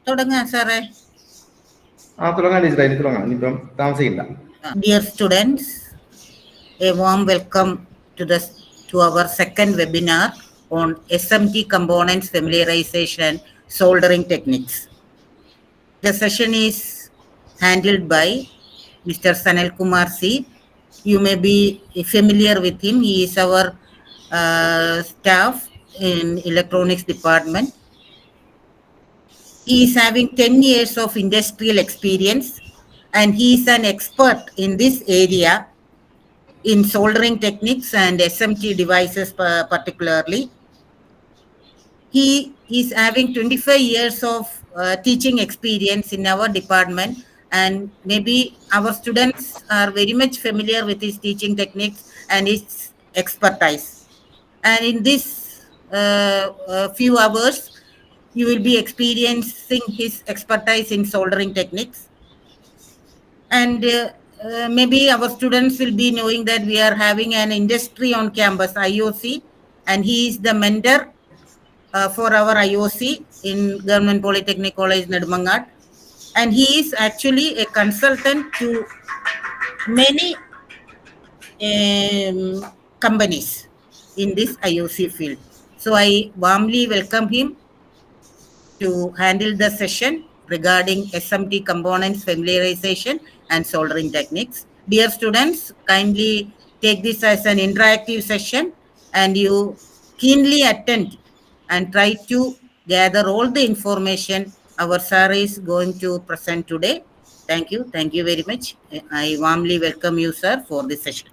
Dear students, a warm welcome to our second webinar on SMT components familiarization soldering techniques. The session is handled by Mr. Sanal Kumar C. You may be familiar with him. He is our staff in electronics department. He is having 10 years of industrial experience and he is an expert in this area in soldering techniques and SMT devices particularly. He is having 25 years of teaching experience in our department, and maybe our students are very much familiar with his teaching techniques and his expertise. And in this few hours, you will be experiencing his expertise in soldering techniques. And maybe our students will be knowing that we are having an industry on campus, IOC, and he is the mentor for our IOC in Government Polytechnic College, Nedimangat. And he is actually a consultant to many companies in this IOC field. So I warmly welcome him to handle the session regarding SMT components familiarization and soldering techniques. Dear students, kindly take this as an interactive session and you keenly attend and try to gather all the information our sir is going to present today. Thank you. Thank you very much. I warmly welcome you, sir, for this session.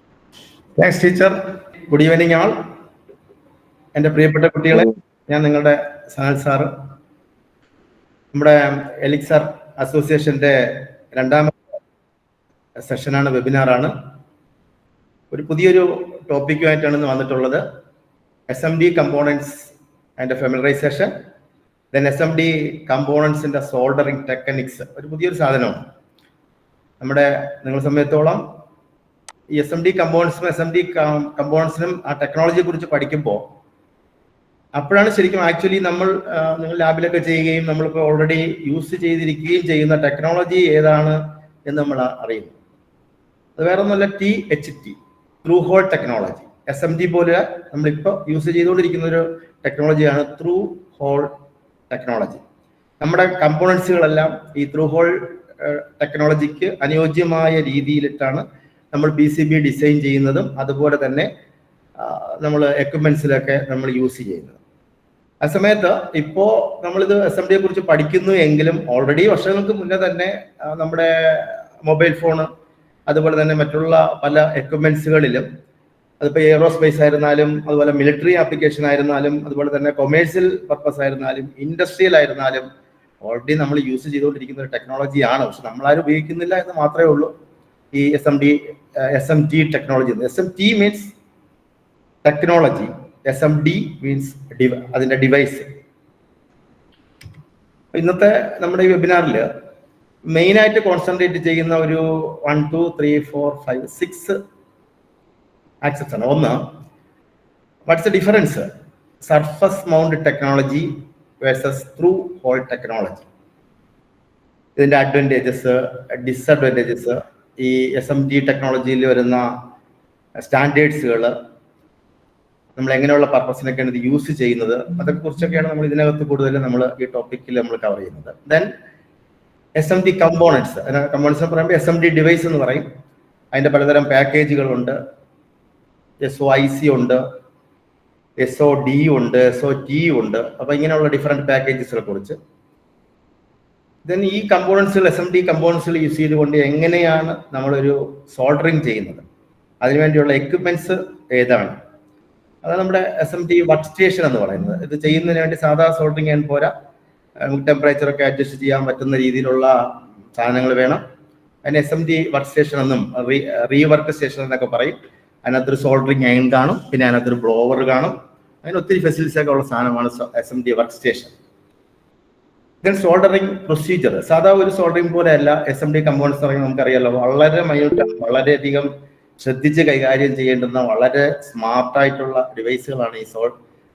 Thanks, teacher. Good evening, all. And the പ്രിയപ്പെട്ട കുട്ടികളെ, ഞാൻ നിങ്ങളുടെ Sanal sir, നമ്മുടെ elixir അസോസിയേഷന്റെ രണ്ടാമത്തെ സെഷനാണ്, വെബിനാറാണ്. ഒരു പുതിയൊരു ടോപ്പിക്കുമായിട്ടാണ് ഇന്ന് വന്നിട്ടുള്ളത്. SMD components and familiarization, then SMD കമ്പോണൻസിന്റെ സോൾഡറിങ് ടെക്നിക്സ്. ഒരു പുതിയൊരു സാധനമാണ്. നിങ്ങളെ സമയത്തോളം ഈ SMD കമ്പോണൻസിനും SMD കമ്പോണൻസിനും ആ ടെക്നോളജിയെ കുറിച്ച് പഠിക്കുമ്പോൾ അപ്പോഴാണ് ശരിക്കും ആക്ച്വലി നിങ്ങൾ ലാബിലൊക്കെ ചെയ്യുകയും നമ്മളിപ്പോൾ ഓൾറെഡി യൂസ് ചെയ്തിരിക്കുകയും ചെയ്യുന്ന ടെക്നോളജി ഏതാണ് എന്ന് നമ്മൾ അറിയുന്നു. അത് വേറെ ഒന്നുമല്ല, THT, through hole technology. SMD പോലെ നമ്മളിപ്പോൾ യൂസ് ചെയ്തുകൊണ്ടിരിക്കുന്ന ഒരു ടെക്നോളജിയാണ് ത്രൂ ഹോൾ ടെക്നോളജി. നമ്മുടെ കമ്പോണൻസുകളെല്ലാം ഈ ത്രൂ ഹോൾ ടെക്നോളജിക്ക് അനുയോജ്യമായ രീതിയിലിട്ടാണ് നമ്മൾ PCB ഡിസൈൻ ചെയ്യുന്നതും അതുപോലെ തന്നെ നമ്മൾ എക്യുപ്മെന്റ്സിലൊക്കെ നമ്മൾ യൂസ് ചെയ്യുന്നത്. ആ സമയത്ത് ഇപ്പോൾ നമ്മളിത് SMDയെ കുറിച്ച് പഠിക്കുന്നു എങ്കിലും ഓൾറെഡി വർഷങ്ങൾക്ക് മുന്നേ തന്നെ നമ്മുടെ മൊബൈൽ ഫോണ് അതുപോലെ തന്നെ മറ്റുള്ള പല എക്യുപ്മെന്റ്സുകളിലും, അതിപ്പോൾ എയറോസ്പേസ് ആയിരുന്നാലും അതുപോലെ മിലിറ്ററി ആപ്ലിക്കേഷൻ ആയിരുന്നാലും അതുപോലെ തന്നെ കൊമേഴ്സ്യൽ പർപ്പസ് ആയിരുന്നാലും ഇൻഡസ്ട്രിയൽ ആയിരുന്നാലും ഓൾറെഡി നമ്മൾ യൂസ് ചെയ്തുകൊണ്ടിരിക്കുന്ന ഒരു ടെക്നോളജിയാണ്. പക്ഷെ നമ്മളാരും ഉപയോഗിക്കുന്നില്ല എന്ന് മാത്രമേ ഉള്ളൂ ഈ SMT technology. SMT means technology, SMD means അതിന്റെ ഡിവൈസ്. ഇന്നത്തെ നമ്മുടെ ഈ വെബിനാറിൽ മെയിനായിട്ട് കോൺസെൻട്രേറ്റ് ചെയ്യുന്ന ഒരു 1, 2, 3, 4, 5, 6 ആക്സെപ്റ്റ്സ് ആണ്. ഒന്ന്, what's the difference surface mount technology versus through hole technology, ഇതിന്റെ അഡ്വാൻറ്റേജസ്, ഡിസഡ്വാൻറ്റേജസ്, ഈ SMT ടെക്നോളജിയിൽ വരുന്ന സ്റ്റാൻഡേർഡ്സുകൾ, നമ്മൾ എങ്ങനെയുള്ള പർപ്പസിനൊക്കെയാണ് ഇത് യൂസ് ചെയ്യുന്നത്, അതൊക്കെ കുറിച്ചൊക്കെയാണ് നമ്മൾ ഇതിനകത്ത് കൂടുതൽ നമ്മൾ ഈ ടോപ്പിക്കിൽ നമ്മൾ കവർ ചെയ്യുന്നത്. Then SMD components. കമ്പോണൻസ് എന്ന് പറയുമ്പോൾ SMD ഡിവൈസ് എന്ന് പറയും. അതിൻ്റെ പലതരം പാക്കേജുകളുണ്ട്. SOIC ഉണ്ട്, SOD ഉണ്ട്, SOT ഉണ്ട്. അപ്പോൾ ഇങ്ങനെയുള്ള ഡിഫറെൻറ്റ് പാക്കേജസിനെ കുറിച്ച്. ദെൻ ഈ കമ്പോണൻസുകൾ, SMD കമ്പോണൻസുകൾ യൂസ് ചെയ്തുകൊണ്ട് എങ്ങനെയാണ് നമ്മളൊരു സോൾഡറിങ് ചെയ്യുന്നത്, അതിനുവേണ്ടിയുള്ള എക്യുപ്മെന്റ്സ് ഏതാണ്, അതാണ് നമ്മുടെ SMT വർക്ക് സ്റ്റേഷൻ എന്ന് പറയുന്നത്. ഇത് ചെയ്യുന്നതിന് വേണ്ടി സാധാ സോൾഡറിങ് ചെയ്യാൻ പോരാ, നമുക്ക് ടെമ്പറേച്ചറൊക്കെ അഡ്ജസ്റ്റ് ചെയ്യാൻ പറ്റുന്ന രീതിയിലുള്ള സാധനങ്ങൾ വേണം. അതിന് SMT വർക്ക് സ്റ്റേഷൻ എന്നും റീവർക്ക് സ്റ്റേഷൻ എന്നൊക്കെ പറയും. അതിനകത്തൊരു സോൾഡറിങ് അയൺ കാണും, പിന്നെ അതിനകത്തൊരു ബ്ലോവർ കാണും. അതിന് ഒത്തിരി ഫെസിലിറ്റീസ് ഒക്കെ ഉള്ള സാധനമാണ് SMT work station. Then soldering procedure. സാധാ ഒരു സോൾഡറിങ് പോലെ അല്ല SMD കമ്പോണൻസ് പറയുന്നത്. നമുക്കറിയാലോ, വളരെ മൈന്യൂട്ടാണ്, വളരെയധികം ശ്രദ്ധിച്ച് കൈകാര്യം ചെയ്യേണ്ടുന്ന വളരെ സ്മാർട്ടായിട്ടുള്ള ഡിവൈസുകളാണ് ഈ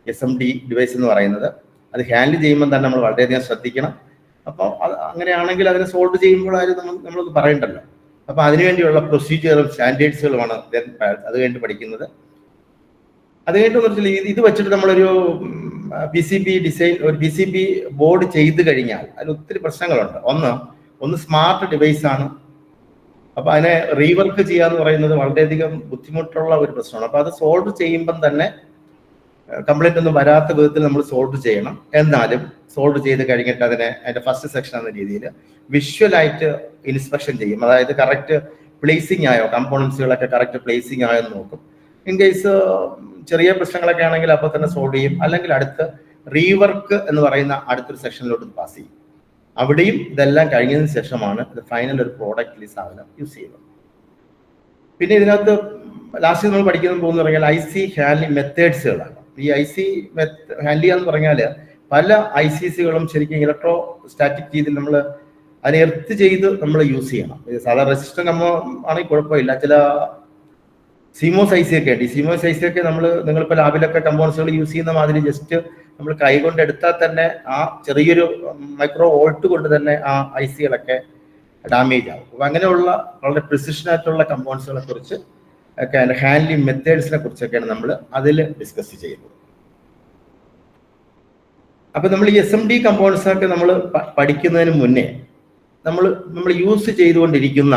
SMD ഡിവൈസ് എന്ന് പറയുന്നത്. അത് ഹാൻഡിൽ ചെയ്യുമ്പോൾ തന്നെ നമ്മൾ വളരെയധികം ശ്രദ്ധിക്കണം. അപ്പോൾ അത് അങ്ങനെയാണെങ്കിൽ അതിനെ സോൾവ് ചെയ്യുമ്പോൾ നമ്മളൊന്ന് പറയണ്ടല്ലോ. അപ്പോൾ അതിനുവേണ്ടിയുള്ള പ്രൊസീജിയറും സ്റ്റാൻഡേർഡ്സുകളുമാണ് അത് കഴിഞ്ഞിട്ട് പഠിക്കുന്നത്. അത് കഴിഞ്ഞിട്ട് ഇത് വെച്ചിട്ട് നമ്മളൊരു PCB ഡിസൈൻ, ഒരു PCB ബോർഡ് ചെയ്ത് കഴിഞ്ഞാൽ അതിൽ ഒത്തിരി പ്രശ്നങ്ങളുണ്ട്. ഒന്ന് സ്മാർട്ട് ഡിവൈസ് ആണ്. അപ്പൊ അതിനെ റീവർക്ക് ചെയ്യാന്ന് പറയുന്നത് വളരെയധികം ബുദ്ധിമുട്ടുള്ള ഒരു പ്രശ്നമാണ്. അപ്പൊ അത് സോൾവ് ചെയ്യുമ്പം തന്നെ കംപ്ലൈന്റ് ഒന്നും വരാത്ത വിധത്തിൽ നമ്മൾ സോൾവ് ചെയ്യണം. എന്നാലും സോൾവ് ചെയ്ത് കഴിഞ്ഞിട്ട് അതിന്റെ ഫസ്റ്റ് സെക്ഷൻ എന്ന രീതിയിൽ വിഷ്വലായിട്ട് ഇൻസ്പെക്ഷൻ ചെയ്യും. അതായത് കറക്റ്റ് പ്ലേസിംഗ് ആയോ, കമ്പോണൻസുകളൊക്കെ കറക്റ്റ് പ്ലേസിംഗ് ആയോ എന്ന് നോക്കും. ഇൻ കേസ് ചെറിയ പ്രശ്നങ്ങളൊക്കെ ആണെങ്കിൽ അപ്പോൾ തന്നെ സോൾവ് ചെയ്യും. അല്ലെങ്കിൽ അടുത്ത് റീവർക്ക് എന്ന് പറയുന്ന അടുത്തൊരു സെക്ഷനിലോട്ട് പാസ് ചെയ്യും. അവിടെയും ഇതെല്ലാം കഴിഞ്ഞതിന് ശേഷമാണ് ഇത് ഫൈനൽ ഒരു പ്രോഡക്റ്റിൽ സാധനം യൂസ് ചെയ്യുന്നത്. പിന്നെ ഇതിനകത്ത് ലാസ്റ്റ് നമ്മൾ പഠിക്കാൻ പോകുന്ന പറഞ്ഞാൽ IC ഹാൻഡ്ലിംഗ് മെത്തേഡ്സുകളാണ്. ഈ IC ഹാൻഡിൽ ചെയ്യാന്ന് പറഞ്ഞാൽ പല ICCകളും ശരിക്കും ഇലക്ട്രോ സ്റ്റാറ്റിക് രീതിയിൽ നമ്മൾ അതിനെ എർത്ത് ചെയ്ത് നമ്മൾ യൂസ് ചെയ്യണം. സാധാരണ റെസിസ്റ്റർ ആണെങ്കിൽ കുഴപ്പമില്ല. ചില CMOS IC ഒക്കെ ഉണ്ട്. ഈ CMOS IC ഒക്കെ നിങ്ങളിപ്പോൾ ലാബിലൊക്കെ കമ്പോണൻസുകൾ യൂസ് ചെയ്യുന്ന മാതിരി ജസ്റ്റ് നമ്മൾ കൈ കൊണ്ട് എടുത്താൽ തന്നെ ആ ചെറിയൊരു മൈക്രോ വോൾട്ട് കൊണ്ട് തന്നെ ആ ICകളൊക്കെ ഡാമേജ് ആകും. അപ്പൊ അങ്ങനെയുള്ള വളരെ പ്രിസിഷൻ ആയിട്ടുള്ള കമ്പോണൻസുകളെ കുറിച്ച് ഒക്കെ അതിന്റെ ഹാൻഡ്ലിംഗ് മെത്തേഡ്സിനെ കുറിച്ചൊക്കെയാണ് നമ്മൾ അതിൽ ഡിസ്കസ് ചെയ്യുന്നത്. അപ്പൊ നമ്മൾ ഈ SMD കമ്പോണൻസ് ഒക്കെ നമ്മൾ പഠിക്കുന്നതിന് മുന്നേ നമ്മൾ യൂസ് ചെയ്തുകൊണ്ടിരിക്കുന്ന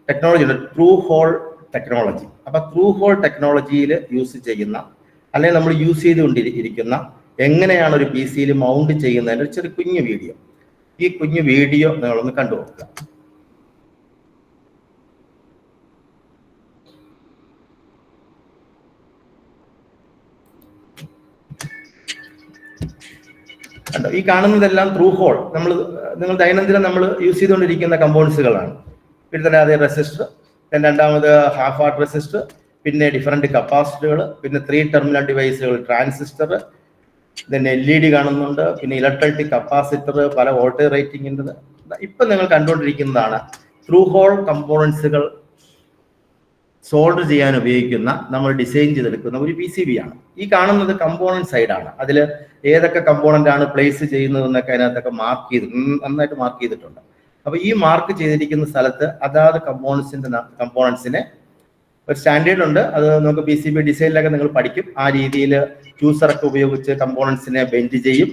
ടെക്നോളജി ഉണ്ട്, ത്രൂ ഹോൾ ടെക്നോളജി. അപ്പൊ ത്രൂ ഹോൾ ടെക്നോളജിയിൽ യൂസ് ചെയ്യുന്ന അല്ലെങ്കിൽ നമ്മൾ യൂസ് ചെയ്തുകൊണ്ടിരിക്കുന്ന എങ്ങനെയാണ് ഒരു PC മൗണ്ട് ചെയ്യുന്നതിന്റെ ഒരു ചെറിയ കുഞ്ഞു വീഡിയോ, ഈ കുഞ്ഞു വീഡിയോ നിങ്ങളൊന്ന് കണ്ടു നോക്കുക. കണ്ടോ, ഈ കാണുന്നതെല്ലാം ത്രൂ ഹോൾ നിങ്ങൾ ദൈനംദിനം നമ്മൾ യൂസ് ചെയ്തുകൊണ്ടിരിക്കുന്ന കമ്പോണൻസുകളാണ്. പിന്നെ തന്നെ അതേ റെസിസ്റ്റർ, പിന്നെ രണ്ടാമത് ഹാഫ് വാട്ട് റെസിസ്റ്റർ, പിന്നെ ഡിഫറെന്റ് കപ്പാസിറ്ററുകൾ, പിന്നെ 3 ടെർമിനൽ ഡിവൈസുകൾ, ട്രാൻസിസ്റ്റർ, പിന്നെ LED കാണുന്നുണ്ട്, പിന്നെ ഇലക്ട്രിക് കപ്പാസിറ്റർ, പല വോൾട്ടേജ് റേറ്റിംഗിൻ്റെ. ഇപ്പൊ നിങ്ങൾ കണ്ടുകൊണ്ടിരിക്കുന്നതാണ് ത്രൂ ഹോൾ കമ്പോണൻസുകൾ സോൾവ് ചെയ്യാൻ ഉപയോഗിക്കുന്ന, നമ്മൾ ഡിസൈൻ ചെയ്തെടുക്കുന്ന ഒരു PCB ആണ്. ഈ കാണുന്നത് കമ്പോണന്റ് സൈഡാണ്. അതിൽ ഏതൊക്കെ കമ്പോണന്റ് ആണ് പ്ലേസ് ചെയ്യുന്നതെന്നൊക്കെ അതിനകത്തൊക്കെ നന്നായിട്ട് മാർക്ക് ചെയ്തിട്ടുണ്ട്. അപ്പൊ ഈ മാർക്ക് ചെയ്തിരിക്കുന്ന സ്ഥലത്ത് അതാത് കമ്പോണൻസിനെ ഒരു സ്റ്റാൻഡേർഡ് ഉണ്ട്. അത് നമുക്ക് PCB ഡിസൈനിലൊക്കെ നിങ്ങൾ പഠിക്കും. ആ രീതിയിൽ ചൂസറൊക്കെ ഉപയോഗിച്ച് കമ്പോണൻസിനെ ബെൻഡ് ചെയ്യും.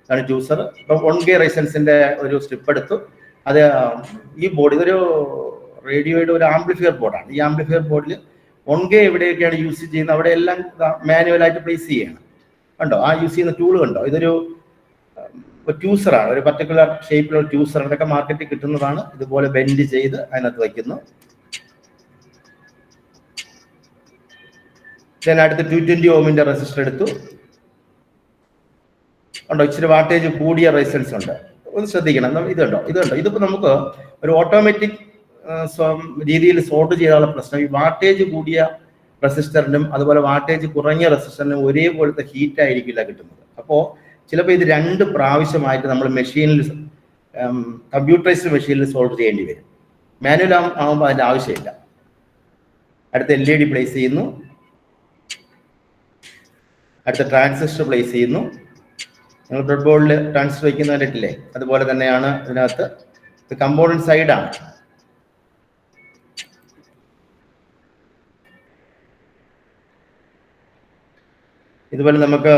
അതാണ് ചൂസർ. ഇപ്പം 1K റൈസൻസിന്റെ ഒരു സ്ട്രിപ്പ് എടുത്തു. അത് ഈ ബോർഡ് ഇതൊരു റേഡിയോയുടെ ഒരു ആംപ്ലിഫയർ ബോർഡാണ്. ഈ ആംപ്ലിഫയർ ബോർഡിൽ 1K എവിടെയൊക്കെയാണ് യൂസ് ചെയ്യുന്നത് അവിടെ എല്ലാം മാനുവലായിട്ട് പ്ലേസ് ചെയ്യണം. കണ്ടോ, ആ യൂസ് ചെയ്യുന്ന ടൂൾ കണ്ടോ, ഇതൊരു ട്യൂസറാണ്, ഒരു പർട്ടിക്കുലർ ഷേപ്പിലുള്ള ട്യൂസർ. അതൊക്കെ മാർക്കറ്റിൽ കിട്ടുന്നതാണ്. ഇതുപോലെ ബെൻഡ് ചെയ്ത് അതിനകത്ത് വയ്ക്കുന്നു. അടുത്ത് 220 ഓമിന്റെ റെസിസ്റ്റർ എടുത്തു. ഉണ്ടോ, ഇച്ചിരി വാട്ടേജ് കൂടിയ റെസിസ്റ്റൻസ് ഉണ്ട്. ഒന്ന് ശ്രദ്ധിക്കണം. ഇതുണ്ടോ, ഇതിപ്പോ നമുക്ക് ഒരു ഓട്ടോമാറ്റിക് രീതിയിൽ സോർട്ട് ചെയ്യാനുള്ള പ്രശ്നം ഈ വാട്ടേജ് കൂടിയ റെസിസ്റ്ററിനും അതുപോലെ വാട്ടേജ് കുറഞ്ഞ റെസിസ്റ്ററിനും ഒരേപോലത്തെ ഹീറ്റ് ആയിരിക്കില്ല കിട്ടുന്നത്. അപ്പോൾ ചിലപ്പോൾ ഇത് 2 പ്രാവശ്യമായിട്ട് നമ്മൾ മെഷീനിൽ, കമ്പ്യൂട്ടറൈസ്ഡ് മെഷീനിൽ സോൾവ് ചെയ്യേണ്ടി വരും. മാനുവൽ ആകുമ്പോൾ അതിൻ്റെ ആവശ്യമില്ല. അടുത്ത LED പ്ലേസ് ചെയ്യുന്നു. അടുത്ത ട്രാൻസിസ്റ്റർ പ്ലേസ് ചെയ്യുന്നു. നിങ്ങൾ ബ്രെഡ് ബോർഡിൽ ട്രാൻസിസ്റ്റർ വയ്ക്കുന്ന കണ്ടിട്ടില്ലേ, അതുപോലെ തന്നെയാണ് ഇതിനകത്ത്. ഇത് കമ്പോണന്റ് സൈഡാണ്. ഇതുപോലെ നമുക്ക്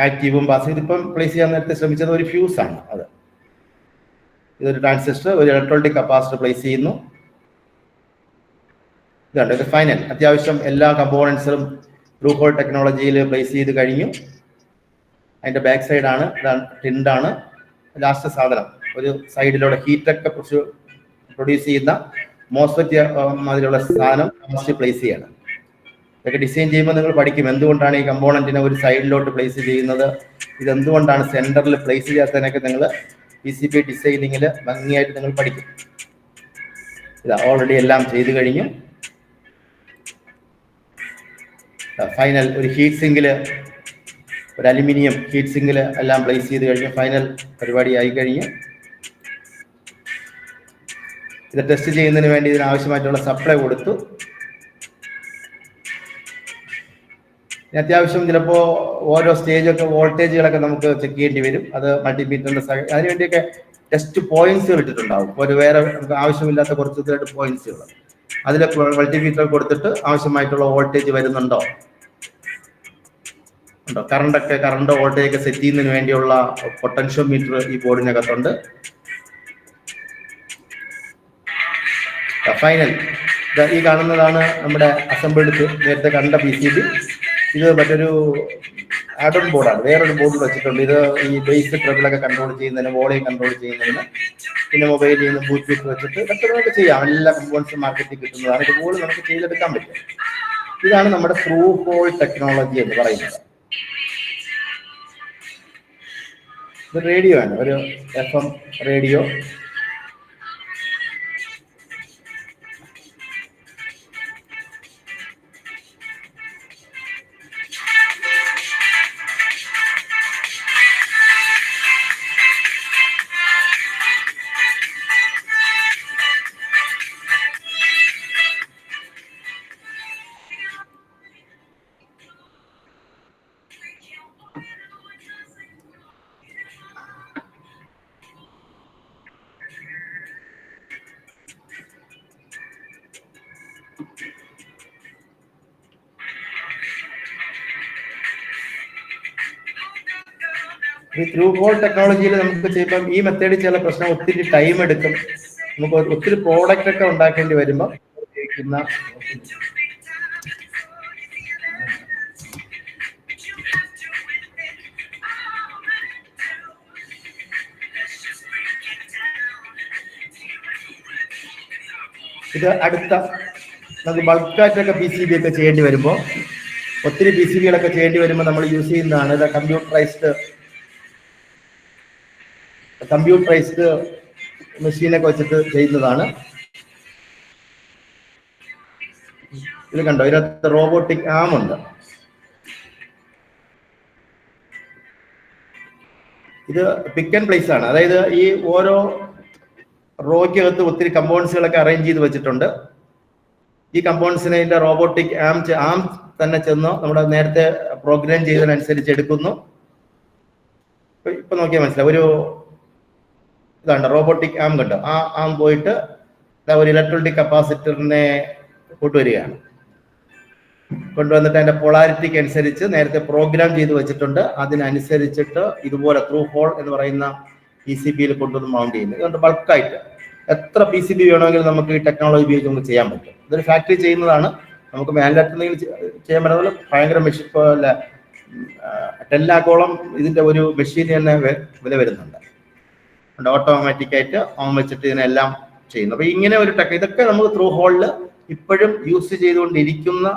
ആക്റ്റീവും പാസീവും ഇതിപ്പം പ്ലേസ് ചെയ്യാൻ നേരത്തെ ശ്രമിച്ചത് ഒരു ഫ്യൂസ് ആണ്. ഇതൊരു ട്രാൻസിസ്റ്റർ, ഒരു ഇലക്ട്രോണിക് കപ്പാസിറ്റർ പ്ലേസ് ചെയ്യുന്നു. ഇതാണ് ഇത് ഫൈനൽ. അത്യാവശ്യം എല്ലാ കമ്പോണൻസും ത്രൂ ഹോൾ ടെക്നോളജിയിൽ പ്ലേസ് ചെയ്ത് കഴിഞ്ഞു. അതിന്റെ ബാക്ക് സൈഡാണ്, ടിൻഡാണ് ലാസ്റ്റ് സാധനം. ഒരു സൈഡിലൂടെ ഹീറ്റൊക്കെ പ്രൊഡ്യൂസ് ചെയ്യുന്ന മോസ്ഫെറ്റ് മാതിരിയുള്ള സാധനം പ്ലേസ് ചെയ്യണം. ഇതൊക്കെ ഡിസൈൻ ചെയ്യുമ്പോൾ നിങ്ങൾ പഠിക്കും എന്തുകൊണ്ടാണ് ഈ കമ്പോണന്റിനെ ഒരു സൈഡിലോട്ട് പ്ലേസ് ചെയ്യുന്നത്, ഇതെന്തുകൊണ്ടാണ് സെന്ററിൽ പ്ലേസ് ചെയ്യാത്തതിനൊക്കെ നിങ്ങൾ PCB ഡിസൈനിങ്ങിൽ ഭംഗിയായിട്ട് നിങ്ങൾ പഠിക്കും. ഇത് ഓൾറെഡി എല്ലാം ചെയ്ത് കഴിഞ്ഞു. ഫൈനൽ ഒരു ഹീറ്റ് സിങ്കിൽ, ഒരു അലുമിനിയം ഹീറ്റ് സിങ്കിൽ എല്ലാം പ്ലേസ് ചെയ്ത് കഴിഞ്ഞു. ഫൈനൽ പരിപാടി ആയി കഴിഞ്ഞു. ഇത് ടെസ്റ്റ് ചെയ്യുന്നതിന് വേണ്ടി ഇതിനാവശ്യമായിട്ടുള്ള സപ്ലൈ കൊടുത്തു. അത്യാവശ്യം ചിലപ്പോൾ ഓരോ സ്റ്റേജൊക്കെ വോൾട്ടേജുകളൊക്കെ നമുക്ക് ചെക്ക് ചെയ്യേണ്ടി വരും. അത് മൾട്ടിമീറ്ററിന്റെ അതിനുവേണ്ടിയൊക്കെ ടെസ്റ്റ് പോയിന്റ്സുകൾ ഇട്ടിട്ടുണ്ടാവും. ഒരു വേറെ ആവശ്യമില്ലാത്ത കുറച്ച് പോയിന്റ്സുകൾ അതിൽ മൾട്ടിമീറ്റർ കൊടുത്തിട്ട് ആവശ്യമായിട്ടുള്ള വോൾട്ടേജ് വരുന്നുണ്ടോ ഉണ്ടോ, കറണ്ട് വോൾട്ടേജ് ഒക്കെ സെറ്റ് ചെയ്യുന്നതിന് വേണ്ടിയുള്ള പൊട്ടൻഷ്യോമീറ്റർ ഈ ബോർഡിനകത്തുണ്ട്. ഫൈനൽ ഈ കാണുന്നതാണ് നമ്മുടെ അസംബിൾഡ് നേരത്തെ കണ്ട PCB. ഇത് മറ്റൊരു ആഡൺ ബോർഡാണ്, വേറൊരു ബോർഡ് വെച്ചിട്ടുണ്ട്. ഇത് ഈ ബേസ് ട്രബിളൊക്കെ കൺട്രോൾ ചെയ്യുന്നതിന്, വോളിയം കൺട്രോൾ ചെയ്യുന്നതിന്, പിന്നെ മൊബൈലിൽ നിന്ന് ബ്ലൂടൂത്ത് വെച്ചിട്ട് ഇതൊക്കെ നമുക്ക് ചെയ്യാം. എല്ലാ കമ്പോണൻസും മാർക്കറ്റിൽ കിട്ടുന്നതാണ്. ഇതുപോലെ നമുക്ക് ചെയ്തെടുക്കാൻ പറ്റും. ഇതാണ് നമ്മുടെ ത്രൂ ഹോൾ ടെക്നോളജി എന്ന് പറയുന്നത്. ഇത് റേഡിയോ ആണ്, ഒരു FM റേഡിയോ. ഈ ത്രൂ ഹോൾ ടെക്നോളജിയിൽ നമുക്ക് ചെയ്യുമ്പം ഈ മെത്തേഡിൽ ചില പ്രശ്നം ഒത്തിരി ടൈം എടുക്കും. നമുക്ക് ഒത്തിരി പ്രോഡക്റ്റ് ഒക്കെ ഉണ്ടാക്കേണ്ടി വരുമ്പോൾ ഉപയോഗിക്കുന്ന ഇത് അടുത്ത നമുക്ക് ബൾക്കായിട്ടൊക്കെ PCB ഒക്കെ ചെയ്യേണ്ടി വരുമ്പോൾ, ഒത്തിരി PCBകളൊക്കെ ചെയ്യേണ്ടി വരുമ്പോൾ നമ്മൾ യൂസ് ചെയ്യുന്നതാണ് ഇത് കമ്പ്യൂട്ടറൈസ്ഡ് മെഷീനൊക്കെ വെച്ചിട്ട് ചെയ്യുന്നതാണ്. ഇത് കണ്ടോ, ഇതിനകത്ത് റോബോട്ടിക് ആം ഉണ്ട്. ഇത് പിക്ക് ആൻഡ് പ്ലേസ് ആണ്. അതായത് ഈ ഓരോ റോയ്ക്കകത്ത് ഒത്തിരി കമ്പോണൻസുകളൊക്കെ അറേഞ്ച് ചെയ്ത് വെച്ചിട്ടുണ്ട്. ഈ കമ്പോണൻസിനെ ഇതിന്റെ റോബോട്ടിക് ആം തന്നെ ചെന്ന് നമ്മുടെ നേരത്തെ പ്രോഗ്രാം ചെയ്തതിനനുസരിച്ച് എടുക്കുന്നു. ഇപ്പൊ നോക്കിയാൽ മനസ്സിലാവും, ഒരു ഇതാണ് റോബോട്ടിക് ആം കണ്ടോ, ആ ആം പോയിട്ട് ഒരു ഇലക്ട്രോണിക് കപ്പാസിറ്ററിനെ കൊണ്ടുവരികയാണ്. കൊണ്ടുവന്നിട്ട് അതിന്റെ പൊളാരിറ്റിക്ക് അനുസരിച്ച് നേരത്തെ പ്രോഗ്രാം ചെയ്ത് വെച്ചിട്ടുണ്ട്. അതിനനുസരിച്ചിട്ട് ഇതുപോലെ ത്രൂ ഹോൾ എന്ന് പറയുന്ന PCBയിൽ കൊണ്ടുവന്ന് മൗണ്ട് ചെയ്യുന്നത്. അതുകൊണ്ട് ബൾക്കായിട്ട് എത്ര PCB വേണമെങ്കിലും നമുക്ക് ഈ ടെക്നോളജി ഉപയോഗിച്ച് നമുക്ക് ചെയ്യാൻ പറ്റും. ഇതൊരു ഫാക്ടറി ചെയ്യുന്നതാണ്. നമുക്ക് മാനുഫാക്ചറിംഗ് ചെയ്യാൻ പറ്റുന്നത് ഭയങ്കര മെഷീൻ, 10 ലാഖോളം ഇതിന്റെ ഒരു മെഷീൻ തന്നെ വില വരുന്നുണ്ട്. ഓട്ടോമാറ്റിക് ആയിട്ട് ഓൺ വെച്ചിട്ട് ഇതിനെല്ലാം ചെയ്യുന്നു. അപ്പൊ ഇങ്ങനെ ഒരു ഇതൊക്കെ നമുക്ക് ത്രൂ ഹോളിൽ ഇപ്പോഴും യൂസ് ചെയ്തുകൊണ്ടിരിക്കുന്ന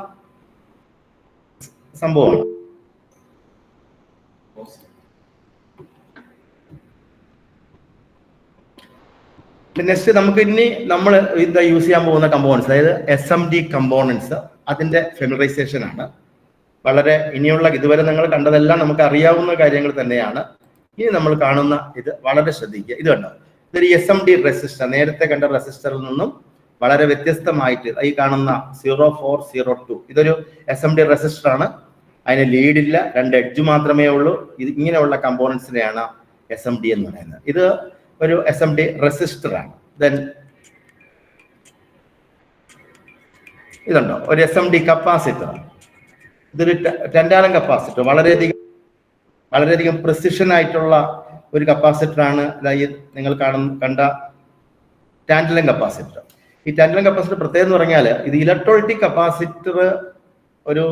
സംഭവമാണ്. നെക്സ്റ്റ് നമുക്ക് നമ്മൾ ഇത് യൂസ് ചെയ്യാൻ പോകുന്ന കമ്പോണൻസ്, അതായത് SMD കമ്പോണൻസ്, അതിന്റെ ഫെമിലറൈസേഷൻ ആണ്. വളരെ ഇനിയുള്ള ഇതുവരെ നിങ്ങൾ കണ്ടതെല്ലാം നമുക്ക് അറിയാവുന്ന കാര്യങ്ങൾ തന്നെയാണ്. ഇനി നമ്മൾ കാണുന്ന ഇത് വളരെ ശ്രദ്ധിക്കുക. ഇത് കണ്ടോ, ഇതൊരു SMD റെസിസ്റ്റർ, നേരത്തെ കണ്ട റെസിസ്റ്ററിൽ നിന്നും വളരെ വ്യത്യസ്തമായിട്ട് ഈ കാണുന്ന 0402 ഇതൊരു SMD റെസിസ്റ്റർ ആണ്. അതിന് ലീഡില്ല, 2 എഡ്ജ് മാത്രമേ ഉള്ളൂ. ഇത് ഇങ്ങനെയുള്ള കമ്പോണൻസിനെയാണ് SMD എന്ന് പറയുന്നത്. ഇത് ഒരു SMD റെസിസ്റ്റർ ആണ്. ദെൻ ഇതുണ്ടോ, ഒരു SMD കപ്പാസിറ്റർ. ഇതൊരു ടെൻഡാലം കപ്പാസിറ്റർ, വളരെയധികം പ്രിസിഷൻ ആയിട്ടുള്ള ഒരു കപ്പാസിറ്റർ ആണ്. നിങ്ങൾ കണ്ട ടാൻഡലം കപ്പാസിറ്റർ. ഈ ടാൻഡലം കപ്പാസിറ്റർ പ്രത്യേകം എന്ന് പറഞ്ഞാൽ ഇത് ഇലക്ട്രോളിറ്റിക് കപ്പാസിറ്റർ, ഒരു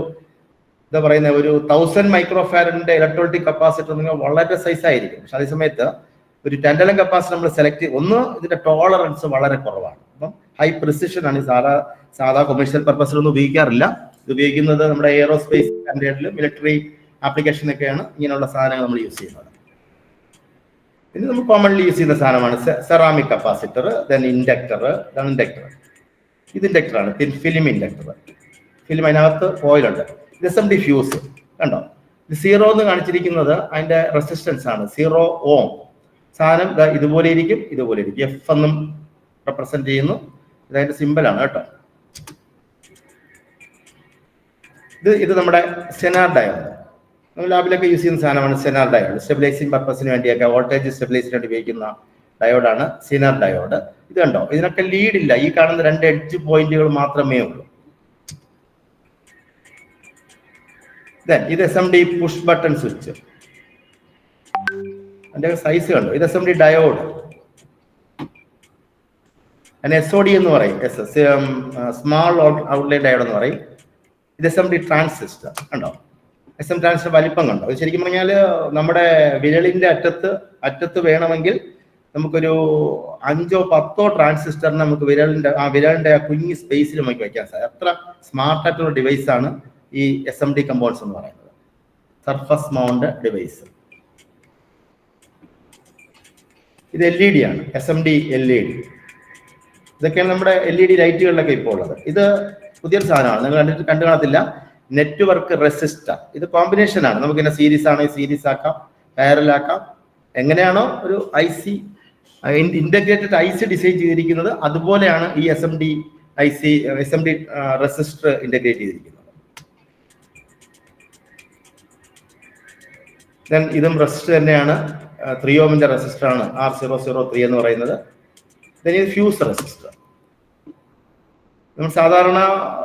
എന്താ പറയുന്നത്, ഒരു 1000 മൈക്രോഫാരഡിന്റെ ഇലക്ട്രോളിറ്റിക് കപ്പാസിറ്റർ നിങ്ങൾ വളരെ സൈസ് ആയിരിക്കും. പക്ഷെ അതേ സമയത്ത് ഒരു ടെൻഡലം കപ്പാസിറ്റർ നമ്മൾ സെലക്ട് ഒന്ന് ഇതിന്റെ ടോളറൻസ് വളരെ കുറവാണ്. അപ്പം ഹൈ പ്രിസിഷൻ ആണ്. സാധാ കൊമേഴ്ഷ്യൽ പർപ്പസിലൊന്നും ഉപയോഗിക്കാറില്ല. ഇത് ഉപയോഗിക്കുന്നത് നമ്മുടെ എയറോസ്പേസ് സ്റ്റാൻഡേർഡിലും മിലിറ്ററി ആപ്ലിക്കേഷനൊക്കെയാണ് ഇങ്ങനെയുള്ള സാധനങ്ങൾ നമ്മൾ യൂസ് ചെയ്യുന്നത്. പിന്നെ നമ്മൾ കോമൺലി യൂസ് ചെയ്യുന്ന സാധനമാണ് സെറാമിക് കപ്പാസിറ്റർ. Then inductor. ഇതാണ് ഇൻഡക്ടർ. ഇത് ഇൻഡക്ടറാണ്, ഫിലിം ഇൻഡക്ടർ. ഫിലിം അതിനകത്ത് കോയിലുണ്ട്. SMD ഫ്യൂസ് കണ്ടോ, ഇത് 0 എന്ന് കാണിച്ചിരിക്കുന്നത് അതിന്റെ റെസിസ്റ്റൻസ് ആണ്, 0 ഓം. സാധനം ഇതുപോലെ ഇരിക്കും. F എന്നും റെപ്രസെന്റ് ചെയ്യുന്നു. ഇതതിന്റെ സിമ്പിളാണ് കേട്ടോ. ഇത് നമ്മുടെ സെനാർ ഡയോഡ്, നമ്മൾ ലാബിലൊക്കെ യൂസ് ചെയ്യുന്ന സാധനമാണ് സെനാർ ഡയോഡ്. സ്റ്റെബിലൈസിങ് പർപ്പസിന് വേണ്ടിയൊക്കെ, വോൾട്ടേജ് സ്റ്റെബിലൈസിന് വേണ്ടി ഉപയോഗിക്കുന്ന ഡയോഡാണ് സിനർ ഡയോഡ്. ഇത് കണ്ടോ, ഇതിനൊക്കെ ലീഡ് ഇല്ല. ഈ കാണുന്ന 2 എഡ്ജ് പോയിന്റുകൾ മാത്രമേ ഉള്ളൂ. ഇത് SMD പുഷ് ബട്ടൺ സ്വിച്ച്. അതിന്റെ സൈസ് കണ്ടോ, ഇത് SMD ഡയോഡ്. അതിന് SOD എന്ന് പറയും, സ്മാൾ ഔട്ട്ലൈൻ ഡയോഡ് എന്ന് പറയും. ഇത് SMD ട്രാൻസിസ്റ്റർ കണ്ടോ, SM ട്രാൻസിസ്റ്റർ വലിപ്പം കണ്ടോ. ഇത് ശരിക്കും പറഞ്ഞാൽ നമ്മുടെ വിരലിന്റെ അറ്റത്ത് വേണമെങ്കിൽ നമുക്കൊരു 5ഓ 10ഓ ട്രാൻസിസ്റ്ററിന് നമുക്ക് വിരലിന്റെ ആ കുഞ്ഞി സ്പേസിൽ നമുക്ക് വയ്ക്കാൻ സാധിക്കും. അത്ര സ്മാർട്ട് ആയിട്ടുള്ള ഡിവൈസ് ആണ് ഈ SMD കമ്പോണൻസ് എന്ന് പറയുന്നത്, സർഫസ് മൗണ്ട് ഡിവൈസ്. ഇത് LED ആണ്, SMD LED. ഇതൊക്കെയാണ് നമ്മുടെ LED ലൈറ്റുകളിലൊക്കെ ഇപ്പോൾ ഉള്ളത്. ഇത് പുതിയൊരു സാധനമാണ്, നിങ്ങൾ കണ്ടു കാണത്തില്ല. Network resistor. ഇത് കോമ്പിനേഷൻ ആണ്. നമുക്ക് ഇങ്ങനെ സീരീസ് ആണെങ്കിൽ സീരീസ് ആക്കാം, പാരലൽ ആക്കാം. എങ്ങനെയാണോ ഒരു IC ഇന്റഗ്രേറ്റഡ് IC ഡിസൈൻ ചെയ്തിരിക്കുന്നത്, അതുപോലെയാണ് ഈ SMD റെസിസ്റ്റർ ഇന്റഗ്രേറ്റ് ചെയ്തിരിക്കുന്നത്. ഇതും റെസിസ്റ്റർ തന്നെയാണ്, 3 ഓമിന്റെ റെസിസ്റ്റർ ആണ് R003 എന്ന് പറയുന്നത്. ഇത് ഫ്യൂസ് റെസിസ്റ്റർ. നമ്മൾ സാധാരണ